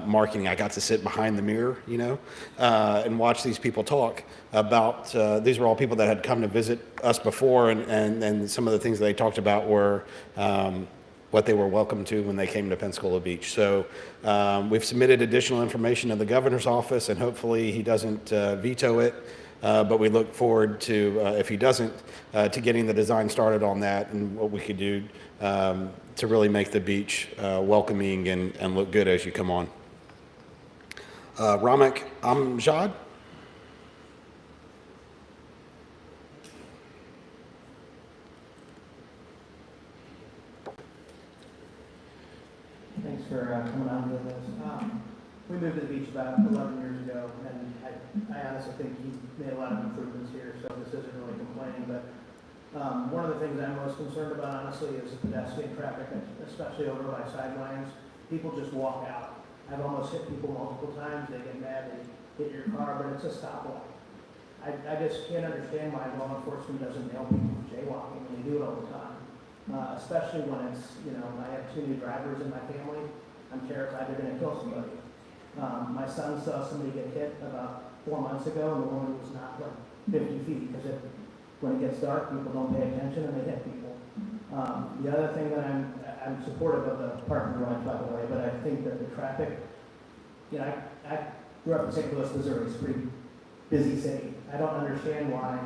marketing. I got to sit behind the mirror, and watch these people talk about, these were all people that had come to visit us before, and some of the things they talked about were what they were welcome to when they came to Pensacola Beach. So we've submitted additional information to the governor's office, and hopefully he doesn't veto it. But we look forward to, if he doesn't, to getting the design started on that and what we could do to really make the beach welcoming and look good as you come on. Ramek Amjad? Thanks for coming on with us. We moved to the beach about 11 years ago, and I honestly think he made a lot of improvements here, so this isn't really complaining, but one of the things I'm most concerned about, honestly, is the pedestrian traffic, especially over by sidelines. People just walk out. I've almost hit people multiple times. They get mad, they hit your car, but it's a stoplight. I just can't understand why law enforcement doesn't nail people for jaywalking, and they do it all the time. Especially when it's, I have 2 new drivers in my family. I'm terrified they're going to kill somebody. My son saw somebody get hit about 4 months ago, and the woman was not like 50 feet, because when it gets dark, people don't pay attention and they hit people. The other thing that I'm supportive of the parking garage, by the way, but I think that the traffic, I grew up in St. Louis, Missouri. It's a pretty busy city. I don't understand why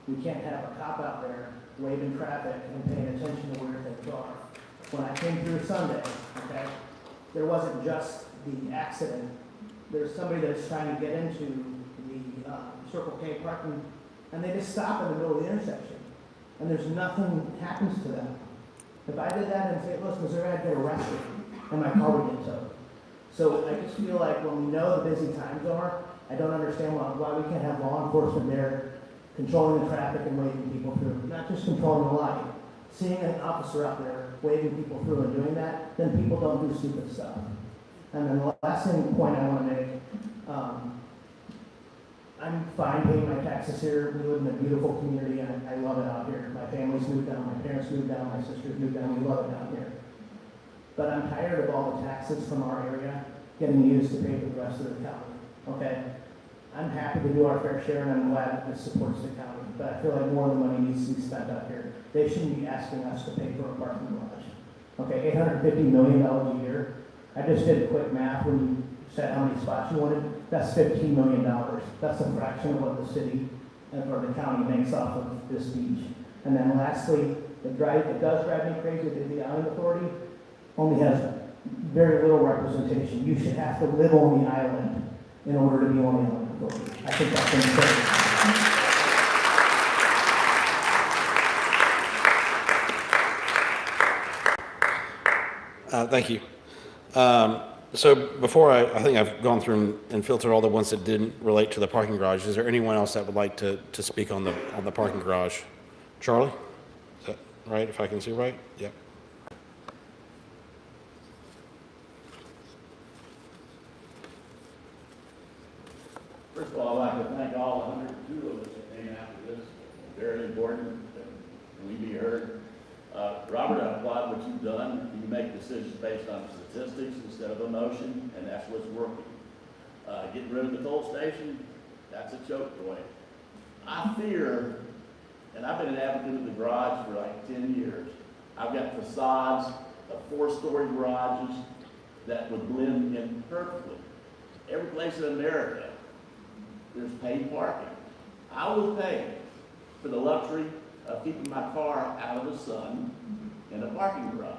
we can't have a cop out there waving traffic and paying attention to where things are. When I came through Sunday, okay, there wasn't just the accident. There's somebody that's trying to get into the Circle K parking, and they just stop in the middle of the intersection, and there's nothing happens to them. If I did that in St. Louis, Missouri, I'd get arrested, and my car would get towed. So I just feel like when we know the busy times are, I don't understand why we can't have law enforcement there controlling the traffic and waving people through. Not just controlling the light. Seeing an officer out there waving people through and doing that, then people don't do stupid stuff. And then the last point I want to make, I'm fine paying my taxes here. We live in a beautiful community, and I love it out here. My family's moved down, my parents moved down, my sisters moved down. We love it down here. But I'm tired of all the taxes from our area getting used to pay for the rest of the county. Okay? I'm happy to do our fair share, and I'm glad that this supports the county. But I feel like more of the money needs to be spent out here. They shouldn't be asking us to pay for a parking garage. Okay, $850 million a year. I just did a quick math when you said how many spots you wanted. That's $15 million. That's a fraction of what the city or the county makes off of this beach. And then lastly, it does drive me crazy that the Island Authority only has very little representation. You should have to live on the island in order to be on the island authority. I think that's unfair. Thank you. So before I think I've gone through and filtered all the ones that didn't relate to the parking garage. Is there anyone else that would like to speak on the parking garage? Charlie? Is that right, if I can see right? Yep. First of all, I'd like to thank all 102 of us that came out to this. Very important that we be heard. Robert, I applaud what you've done. You make decisions based on statistics instead of emotion, and that's what's working. Getting rid of the toll station, that's a choke point. I fear, and I've been an advocate of the garage for like 10 years. I've got facades of 4-story garages that would blend in perfectly. Every place in America, there's paid parking. I will pay for the luxury of keeping my car out of the sun in a parking garage.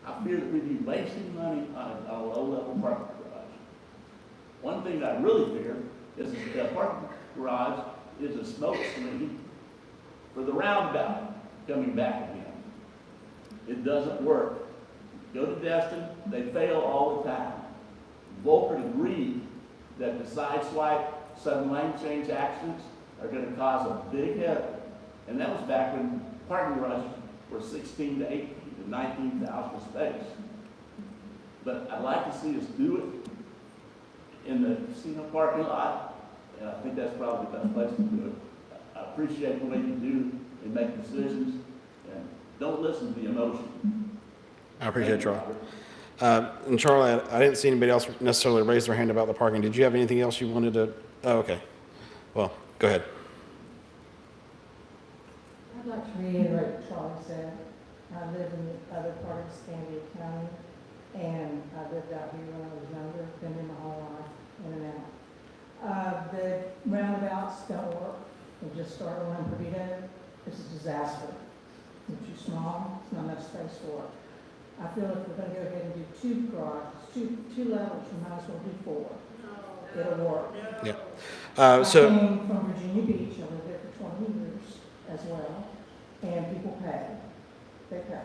I fear that we'd be wasting money on a low-level parking garage. One thing that I really fear is that the parking garage is a smoke screen for the roundabout coming back again. It doesn't work. Go to Destin, they fail all the time. Volker agreed that the side swipe, sudden lane change accidents are going to cause a big headache. And that was back when parking garages were 16 to 18 to 19,000 space. But I'd like to see us do it in the casino parking lot, and I think that's probably the best place to do it. I appreciate the way you do and make decisions, and don't listen to the emotion. I appreciate it, Thank you, Charlie. Robert. And Charlie, I didn't see anybody else necessarily raise their hand about the parking. Did you have anything else you wanted to? Oh, okay. Well, go ahead. I'd like to reiterate what Charlie said. I live in the other part of Escambia County, and I lived out here when I was younger, been here my whole life, in and out. The roundabouts don't work. They just start around Perdido. It's a disaster. It's too small, it's not enough space for it. I feel if we're gonna go ahead and do two garages, two levels, we might as well do four. It'll work. Yeah. I So, came from Virginia Beach, I lived there for 20 years as well, and people pay. They pay.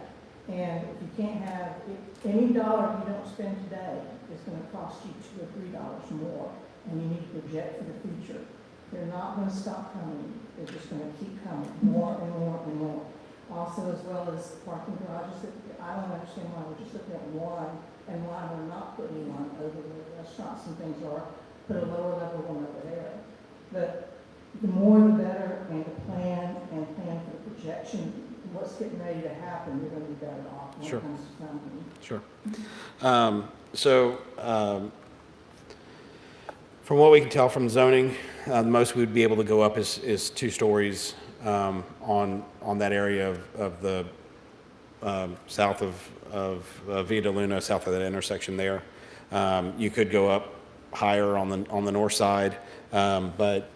And if you can't have, any dollar you don't spend today is gonna cost you $2 or $3 more, and you need to project for the future. They're not gonna stop coming, they're just gonna keep coming, more and more and more. Also, as well as parking garages, I don't understand why we're just looking at one, and why we're not putting one over where the restaurants and things are, put a lower level one over there. But the more the better, and to plan for the projection, what's getting ready to happen, you're gonna be better off when Sure. it comes to funding. sure. From what we can tell from zoning, the most we would be able to go up is 2 stories on that area of the south of Via de Luna, south of that intersection there. You could go up higher on the north side, but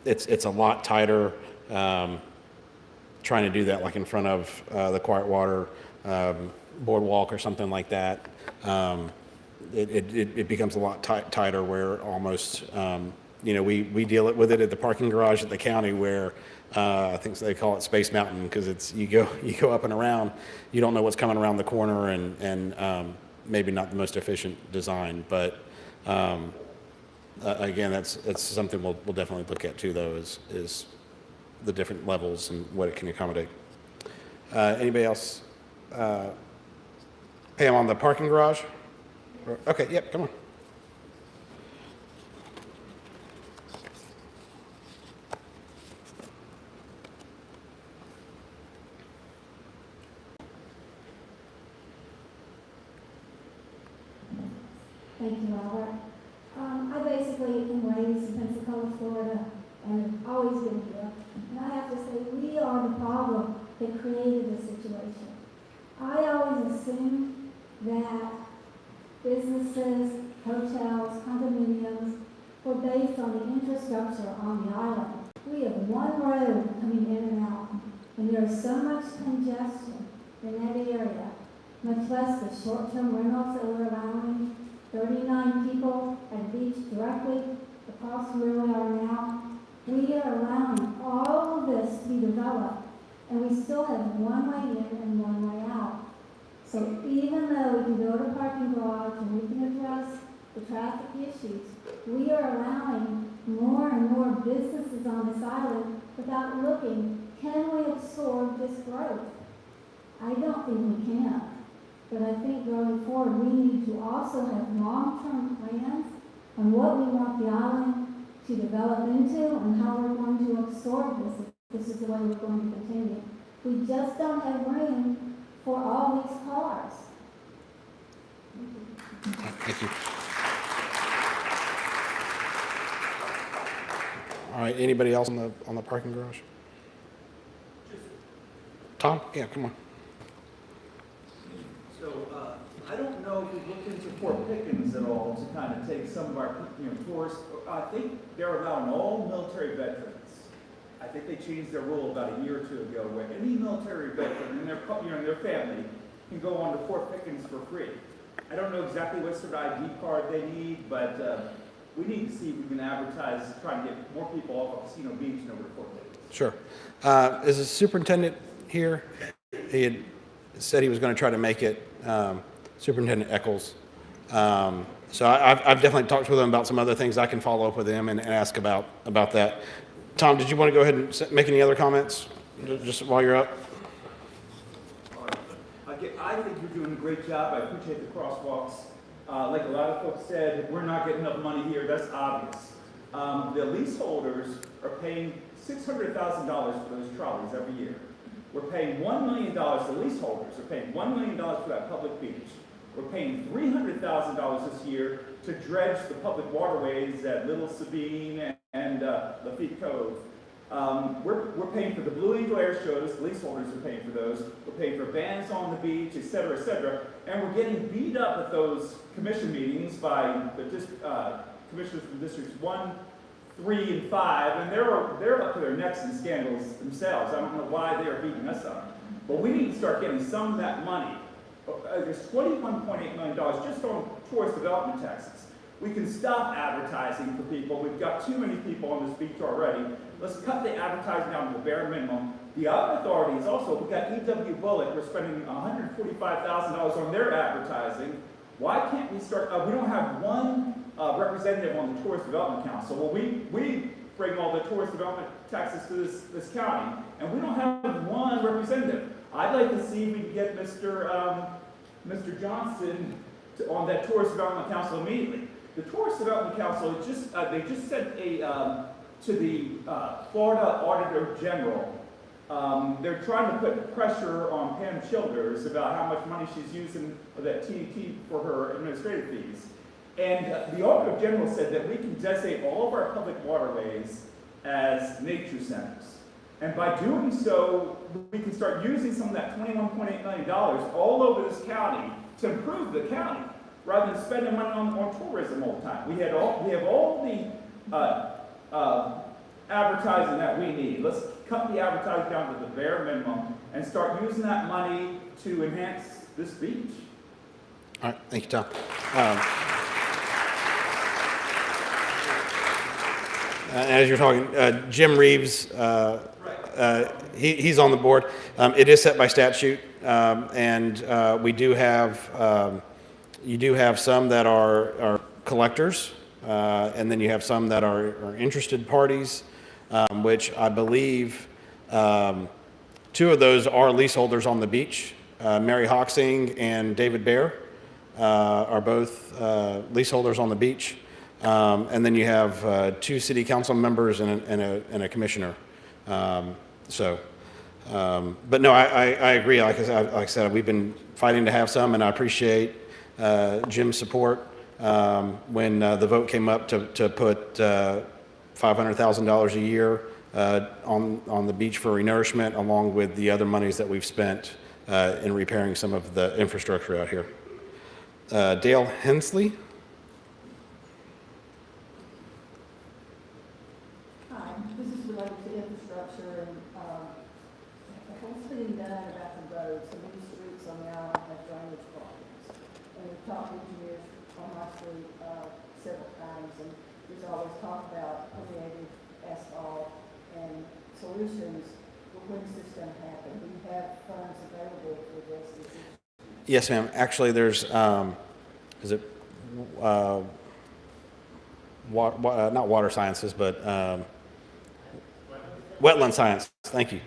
it's a lot tighter trying to do that like in front of the Quiet Water boardwalk or something like that. It becomes a lot tighter where almost, we deal with it at the parking garage at the county where I think they call it Space Mountain because you go up and around, you don't know what's coming around the corner and maybe not the most efficient design, but again, that's something we'll definitely look at too, though, is the different levels and what it can accommodate. Anybody else? Pam, on the parking garage? Okay, yep, come on. Thank you, Robert. I basically am raised in Pensacola, Florida, and have always been here. And I have to say, we are the problem that created this situation. I always assumed that businesses, hotels, condominiums were based on the infrastructure on the island. We have one road coming in and out, and there is so much congestion in that area, much less the short-term rentals that we're allowing. 39 people at the beach directly across from where we are now. We are allowing all of this to be developed, and we still have one way in and one way out. So even though we can build a parking garage and we can address the traffic issues, we are allowing more and more businesses on this island without looking, can we absorb this growth? I don't think we can. But I think going forward, we need to also have long-term plans on what we want the island to develop into and how we're going to absorb this, if this is the way we're going to continue. We just don't have room for all these cars. Thank you. All right, anybody else on the parking garage? Tom? Yeah, come on. So, I don't know if we've looked into Fort Pickens at all to kind of take some of our, tourists. I think they're allowing all military veterans. I think they changed their rule about a year or two ago where any military veteran and their, their family can go on to Fort Pickens for free. I don't know exactly what sort of ID card they need, but we need to see if we can advertise, try and get more people off of Casino Beach and over to Fort Pickens. Sure. Is the superintendent here? He had said he was going to try to make it, Superintendent Eccles. So I've definitely talked with him about some other things. I can follow up with him and ask about that. Tom, did you want to go ahead and make any other comments just while you're up? I think you're doing a great job. I appreciate the crosswalks. Like a lot of folks said, we're not getting enough money here. That's obvious. The leaseholders are paying $600,000 for those trolleys every year. We're paying $1 million, the leaseholders are paying $1 million for that public beach. We're paying $300,000 this year to dredge the public waterways at Little Sabine and Lafitte Cove. We're paying for the Blue Angel Air shows, the leaseholders are paying for those. We're paying for bands on the beach, et cetera, and we're getting beat up at those commission meetings by the commissioners from districts 1, 3, and 5, and they're up to their necks in scandals themselves. I don't know why they are beating us up, but we need to start getting some of that money. There's $21.8 million just on tourist development taxes. We can stop advertising for people. We've got too many people on this beach already. Let's cut the advertising down to the bare minimum. The other authorities also, we've got E.W. Bullock, we're spending $145,000 on their advertising. Why can't we start, we don't have one representative on the Tourist Development Council. Well, we bring all the tourist development taxes to this county, and we don't have one representative. I'd like to see if we can get Mr. Johnson on that Tourist Development Council immediately. The Tourist Development Council they just sent to the Florida Auditor General. They're trying to put pressure on Pam Childers about how much money she's using of that TDT for her administrative fees. And the Auditor General said that we can designate all of our public waterways as nature centers. And by doing so, we can start using some of that $21.8 million all over this county to improve the county, rather than spending money on tourism all the time. We have all the advertising that we need. Let's cut the advertising down to the bare minimum and start using that money to enhance this beach. All right, thank you, Tom. As you're talking, Jim Reeves, he's on the board. It is set by statute, and we do have, you do have some that are collectors, and then you have some that are interested parties, which I believe two of those are leaseholders on the beach. Mary Hoxing and David Bear are both leaseholders on the beach. And then you have two city council members and a commissioner. But no, I agree. Like I said, we've been fighting to have some, and I appreciate Jim's support when the vote came up to put $500,000 a year on the beach for renourishment, along with the other monies that we've spent in repairing some of the infrastructure out here. Dale Hensley. Hi, this is related to infrastructure and what's being done about the roads. The new streets on the island have drainage problems. And we've talked to engineers on my street several times, and there's always talk about permeated asphalt and solutions. When does this going to happen? Do you have funds available to address this issue? Yes, ma'am. Actually, there's, is it, not water sciences, but wetland science, thank you,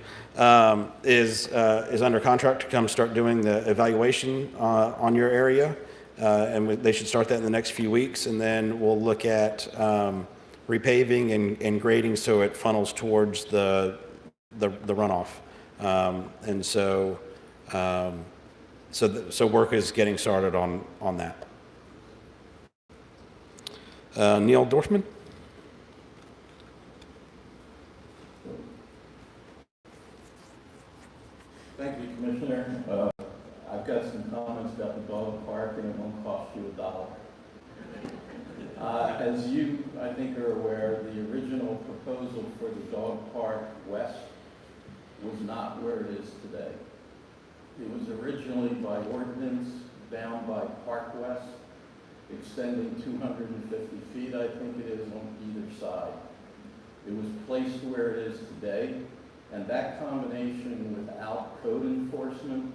is under contract to come start doing the evaluation on your area. And they should start that in the next few weeks. And then we'll look at repaving and grading so it funnels towards the runoff. And so, so work is getting started on that. Neil Dorfman. Thank you, Commissioner. I've got some comments about the dog park, and it won't cost you $1. As you, I think, are aware, the original proposal for the dog park west was not where it is today. It was originally by ordinance down by Park West, extending 250 feet, I think it is, on either side. It was placed where it is today, and that combination without code enforcement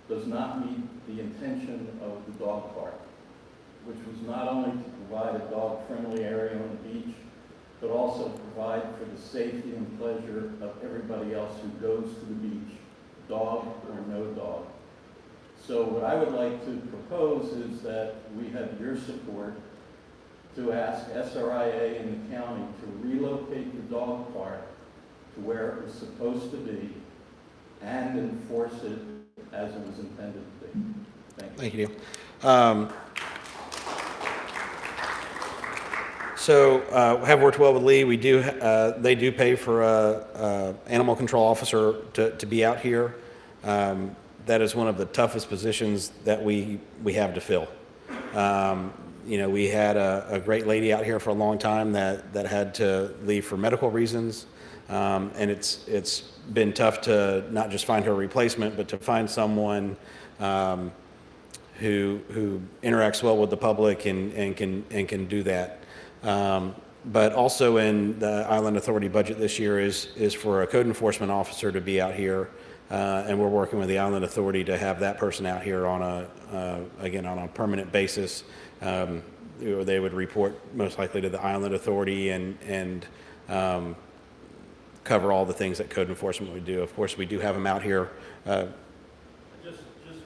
does not meet the intention of the dog park, which was not only to provide a dog-friendly area on the beach, but also provide for the safety and pleasure of everybody else who goes to the beach, dog or no dog. So what I would like to propose is that we have your support to ask SRIA and the county to relocate the dog park to where it was supposed to be and enforce it as it was intended to be. Thank you. Thank you, Neil. So have worked well with Lee. We do, they do pay for a animal control officer to be out here. That is one of the toughest positions that we have to fill. You know, we had a great lady out here for a long time that had to leave for medical reasons. And it's been tough to not just find her replacement, but to find someone who interacts well with the public and can do that. But also in the Island Authority budget this year is for a code enforcement officer to be out here. And we're working with the Island Authority to have that person out here on again, on a permanent basis. They would report most likely to the Island Authority and cover all the things that code enforcement would do. Of course, we do have them out here. Just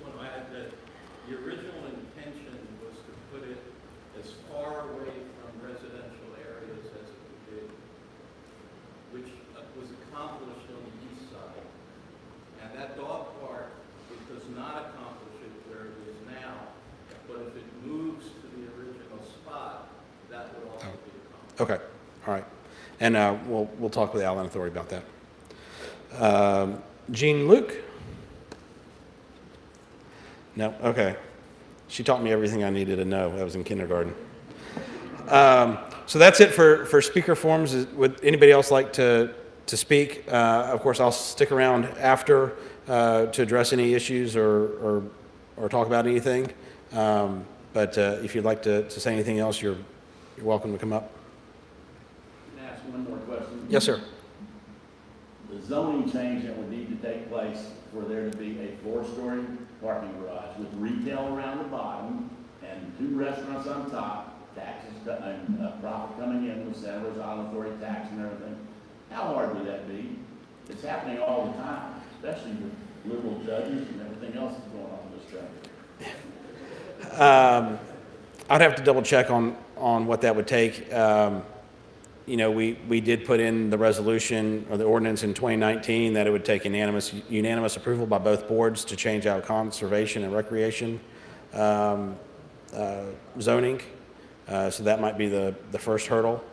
want to add that the original intention was to put it as far away from residential areas as it could be, which was accomplished on the east side. And that dog park, it does not accomplish it where it is now, but if it moves to the original spot, that would also be accomplished. Okay, all right. And we'll talk with the Island Authority about that. Jean Luke? No, okay. She taught me everything I needed to know. I was in kindergarten. So that's it for speaker forms. Would anybody else like to speak? Of course, I'll stick around after to address any issues or talk about anything. But if you'd like to say anything else, you're welcome to come up. Can I ask one more question? Yes, sir. The zoning change that would need to take place for there to be a 4-story parking garage with retail around the bottom and 2 restaurants on top, taxes and profit coming in with Santa Rosa Island Authority tax and everything. How hard would that be? It's happening all the time, especially with liberal judges and everything else that's going on in this country. I'd have to double check on what that would take. You know, we did put in the resolution or the ordinance in 2019 that it would take unanimous approval by both boards to change out conservation and recreation zoning. So that might be the first hurdle.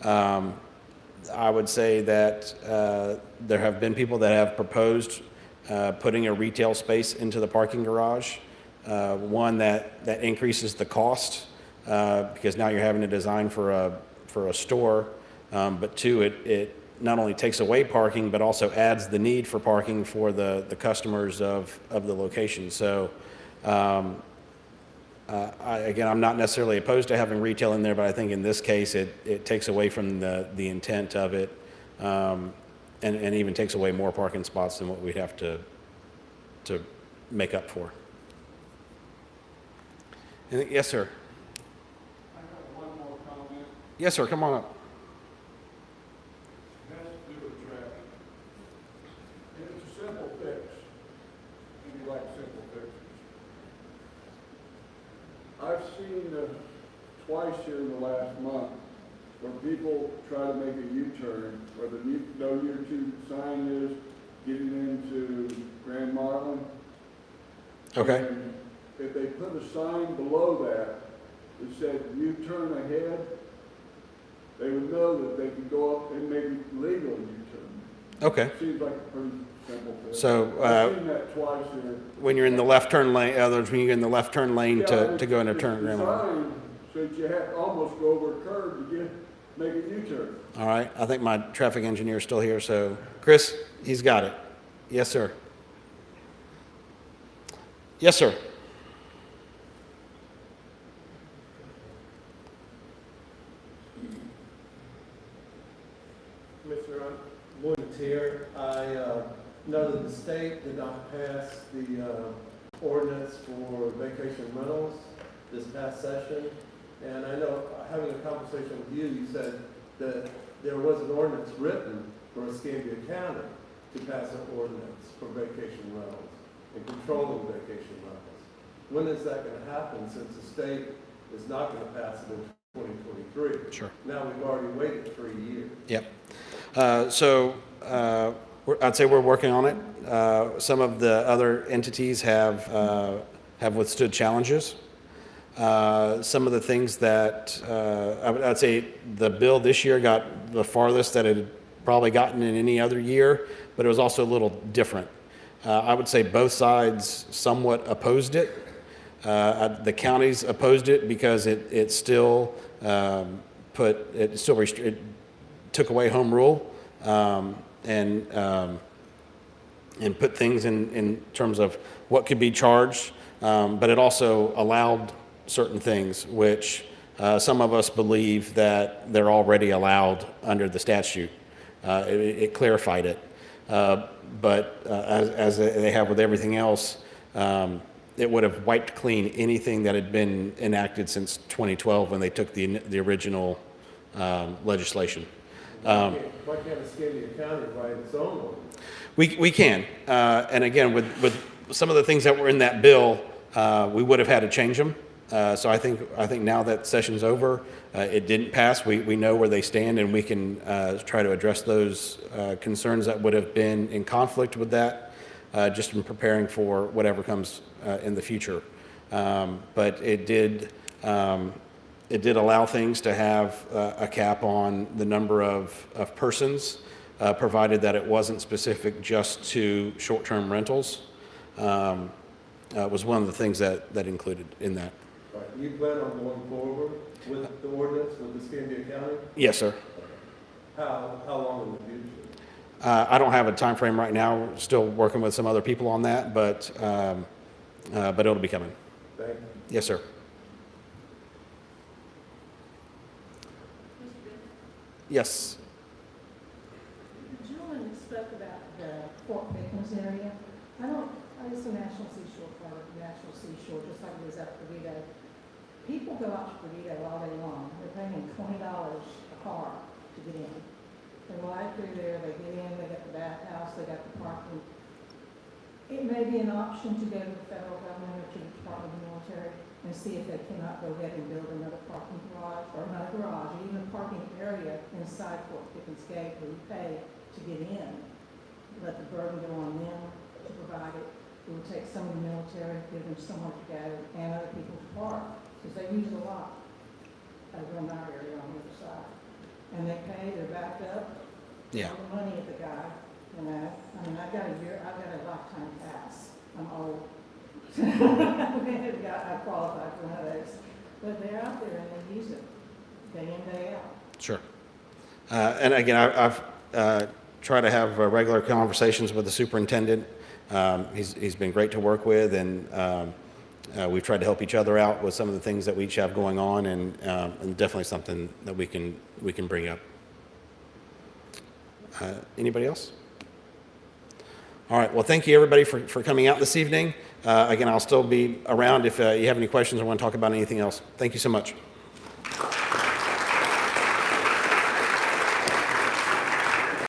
I would say that there have been people that have proposed putting a retail space into the parking garage. One that increases the cost because now you're having to design for a store, but 2, it not only takes away parking but also adds the need for parking for the customers of the location. So again, I'm not necessarily opposed to having retail in there, but I think in this case it takes away from the intent of it, and even takes away more parking spots than what we'd have to make up for. Yes, sir. I got one more comment. Yes, sir. Come on up. It has to do with traffic. And it's a simple fix. And you like simple fixes. I've seen twice here in the last month where people try to make a U-turn where the no U-turn sign is getting into Grand Marlin. Okay. And if they put a sign below that said U-turn ahead, they would know that they could go up and make it legal U-turn. Okay. Seems like a pretty simple fix. So, I've seen that twice here. When you're in the left turn lane, in other words, when you're in the left turn lane to go into turn. It's designed so that you have to almost go over a curb to make a U-turn. All right. I think my traffic engineer is still here. So, Chris, he's got it. Yes, sir. Yes, sir. Commissioner, I'm Lloyd Tier. I know that the state did not pass the ordinance for vacation rentals this past session. And I know, having a conversation with you, you said that there was an ordinance written for Escambia County to pass an ordinance for vacation rentals and controlling vacation rentals. When is that going to happen, since the state is not going to pass it in 2023? Sure. Now we've already waited 3 years. Yep. I'd say we're working on it. Some of the other entities have withstood challenges. Some of the things that I'd say the bill this year got the farthest that it had probably gotten in any other year, but it was also a little different. I would say both sides somewhat opposed it. The counties opposed it because it still it took away home rule and put things in terms of what could be charged, but it also allowed certain things which some of us believe that they're already allowed under the statute. It clarified it, but as they have with everything else, it would have wiped clean anything that had been enacted since 2012 when they took the original legislation. Why can't Escambia County write its own ordinance? We can, and again, with some of the things that were in that bill, we would have had to change them. So I think now that session's over, it didn't pass. We know where they stand, and we can try to address those concerns that would have been in conflict with that, just in preparing for whatever comes in the future. But it did allow things to have a cap on the number of persons, provided that it wasn't specific just to short-term rentals. Was one of the things that included in that. Right. You plan on going forward with the ordinance with Escambia County? Yes, sir. How long in the future? I don't have a time frame right now. We're still working with some other people on that, but it'll be coming. Thank you. Yes, sir. Yes. The gentleman who spoke about the Fort Pickens area, it's a National Seashore Park, National Seashore, just like it is at Perdido. People go out to Perdido all day long. They're paying $20 a car to get in. They ride through there, they get in, they got the bathhouse, they got the parking. It may be an option to go to the federal government or to the Department of the Military and see if they cannot go ahead and build another parking garage, or not a garage, even a parking area inside Fort Pickens Gate where you pay to get in. Let the burden go on them to provide it. It would take some of the military, give them somewhere to go, and other people to park, because they use it a lot over in our area on the other side. And they pay, they're backed up. Yeah. All the money at the guy, you know. I mean, I've got a lifetime pass. I'm old. I qualified for one of those. But they're out there and they use it day in, day out. Sure. And again, I've tried to have regular conversations with the superintendent. He's been great to work with, and we've tried to help each other out with some of the things that we each have going on, and definitely something that we can bring up. Anybody else? All right. Well, thank you everybody for coming out this evening. Again, I'll still be around if you have any questions or want to talk about anything else. Thank you so much.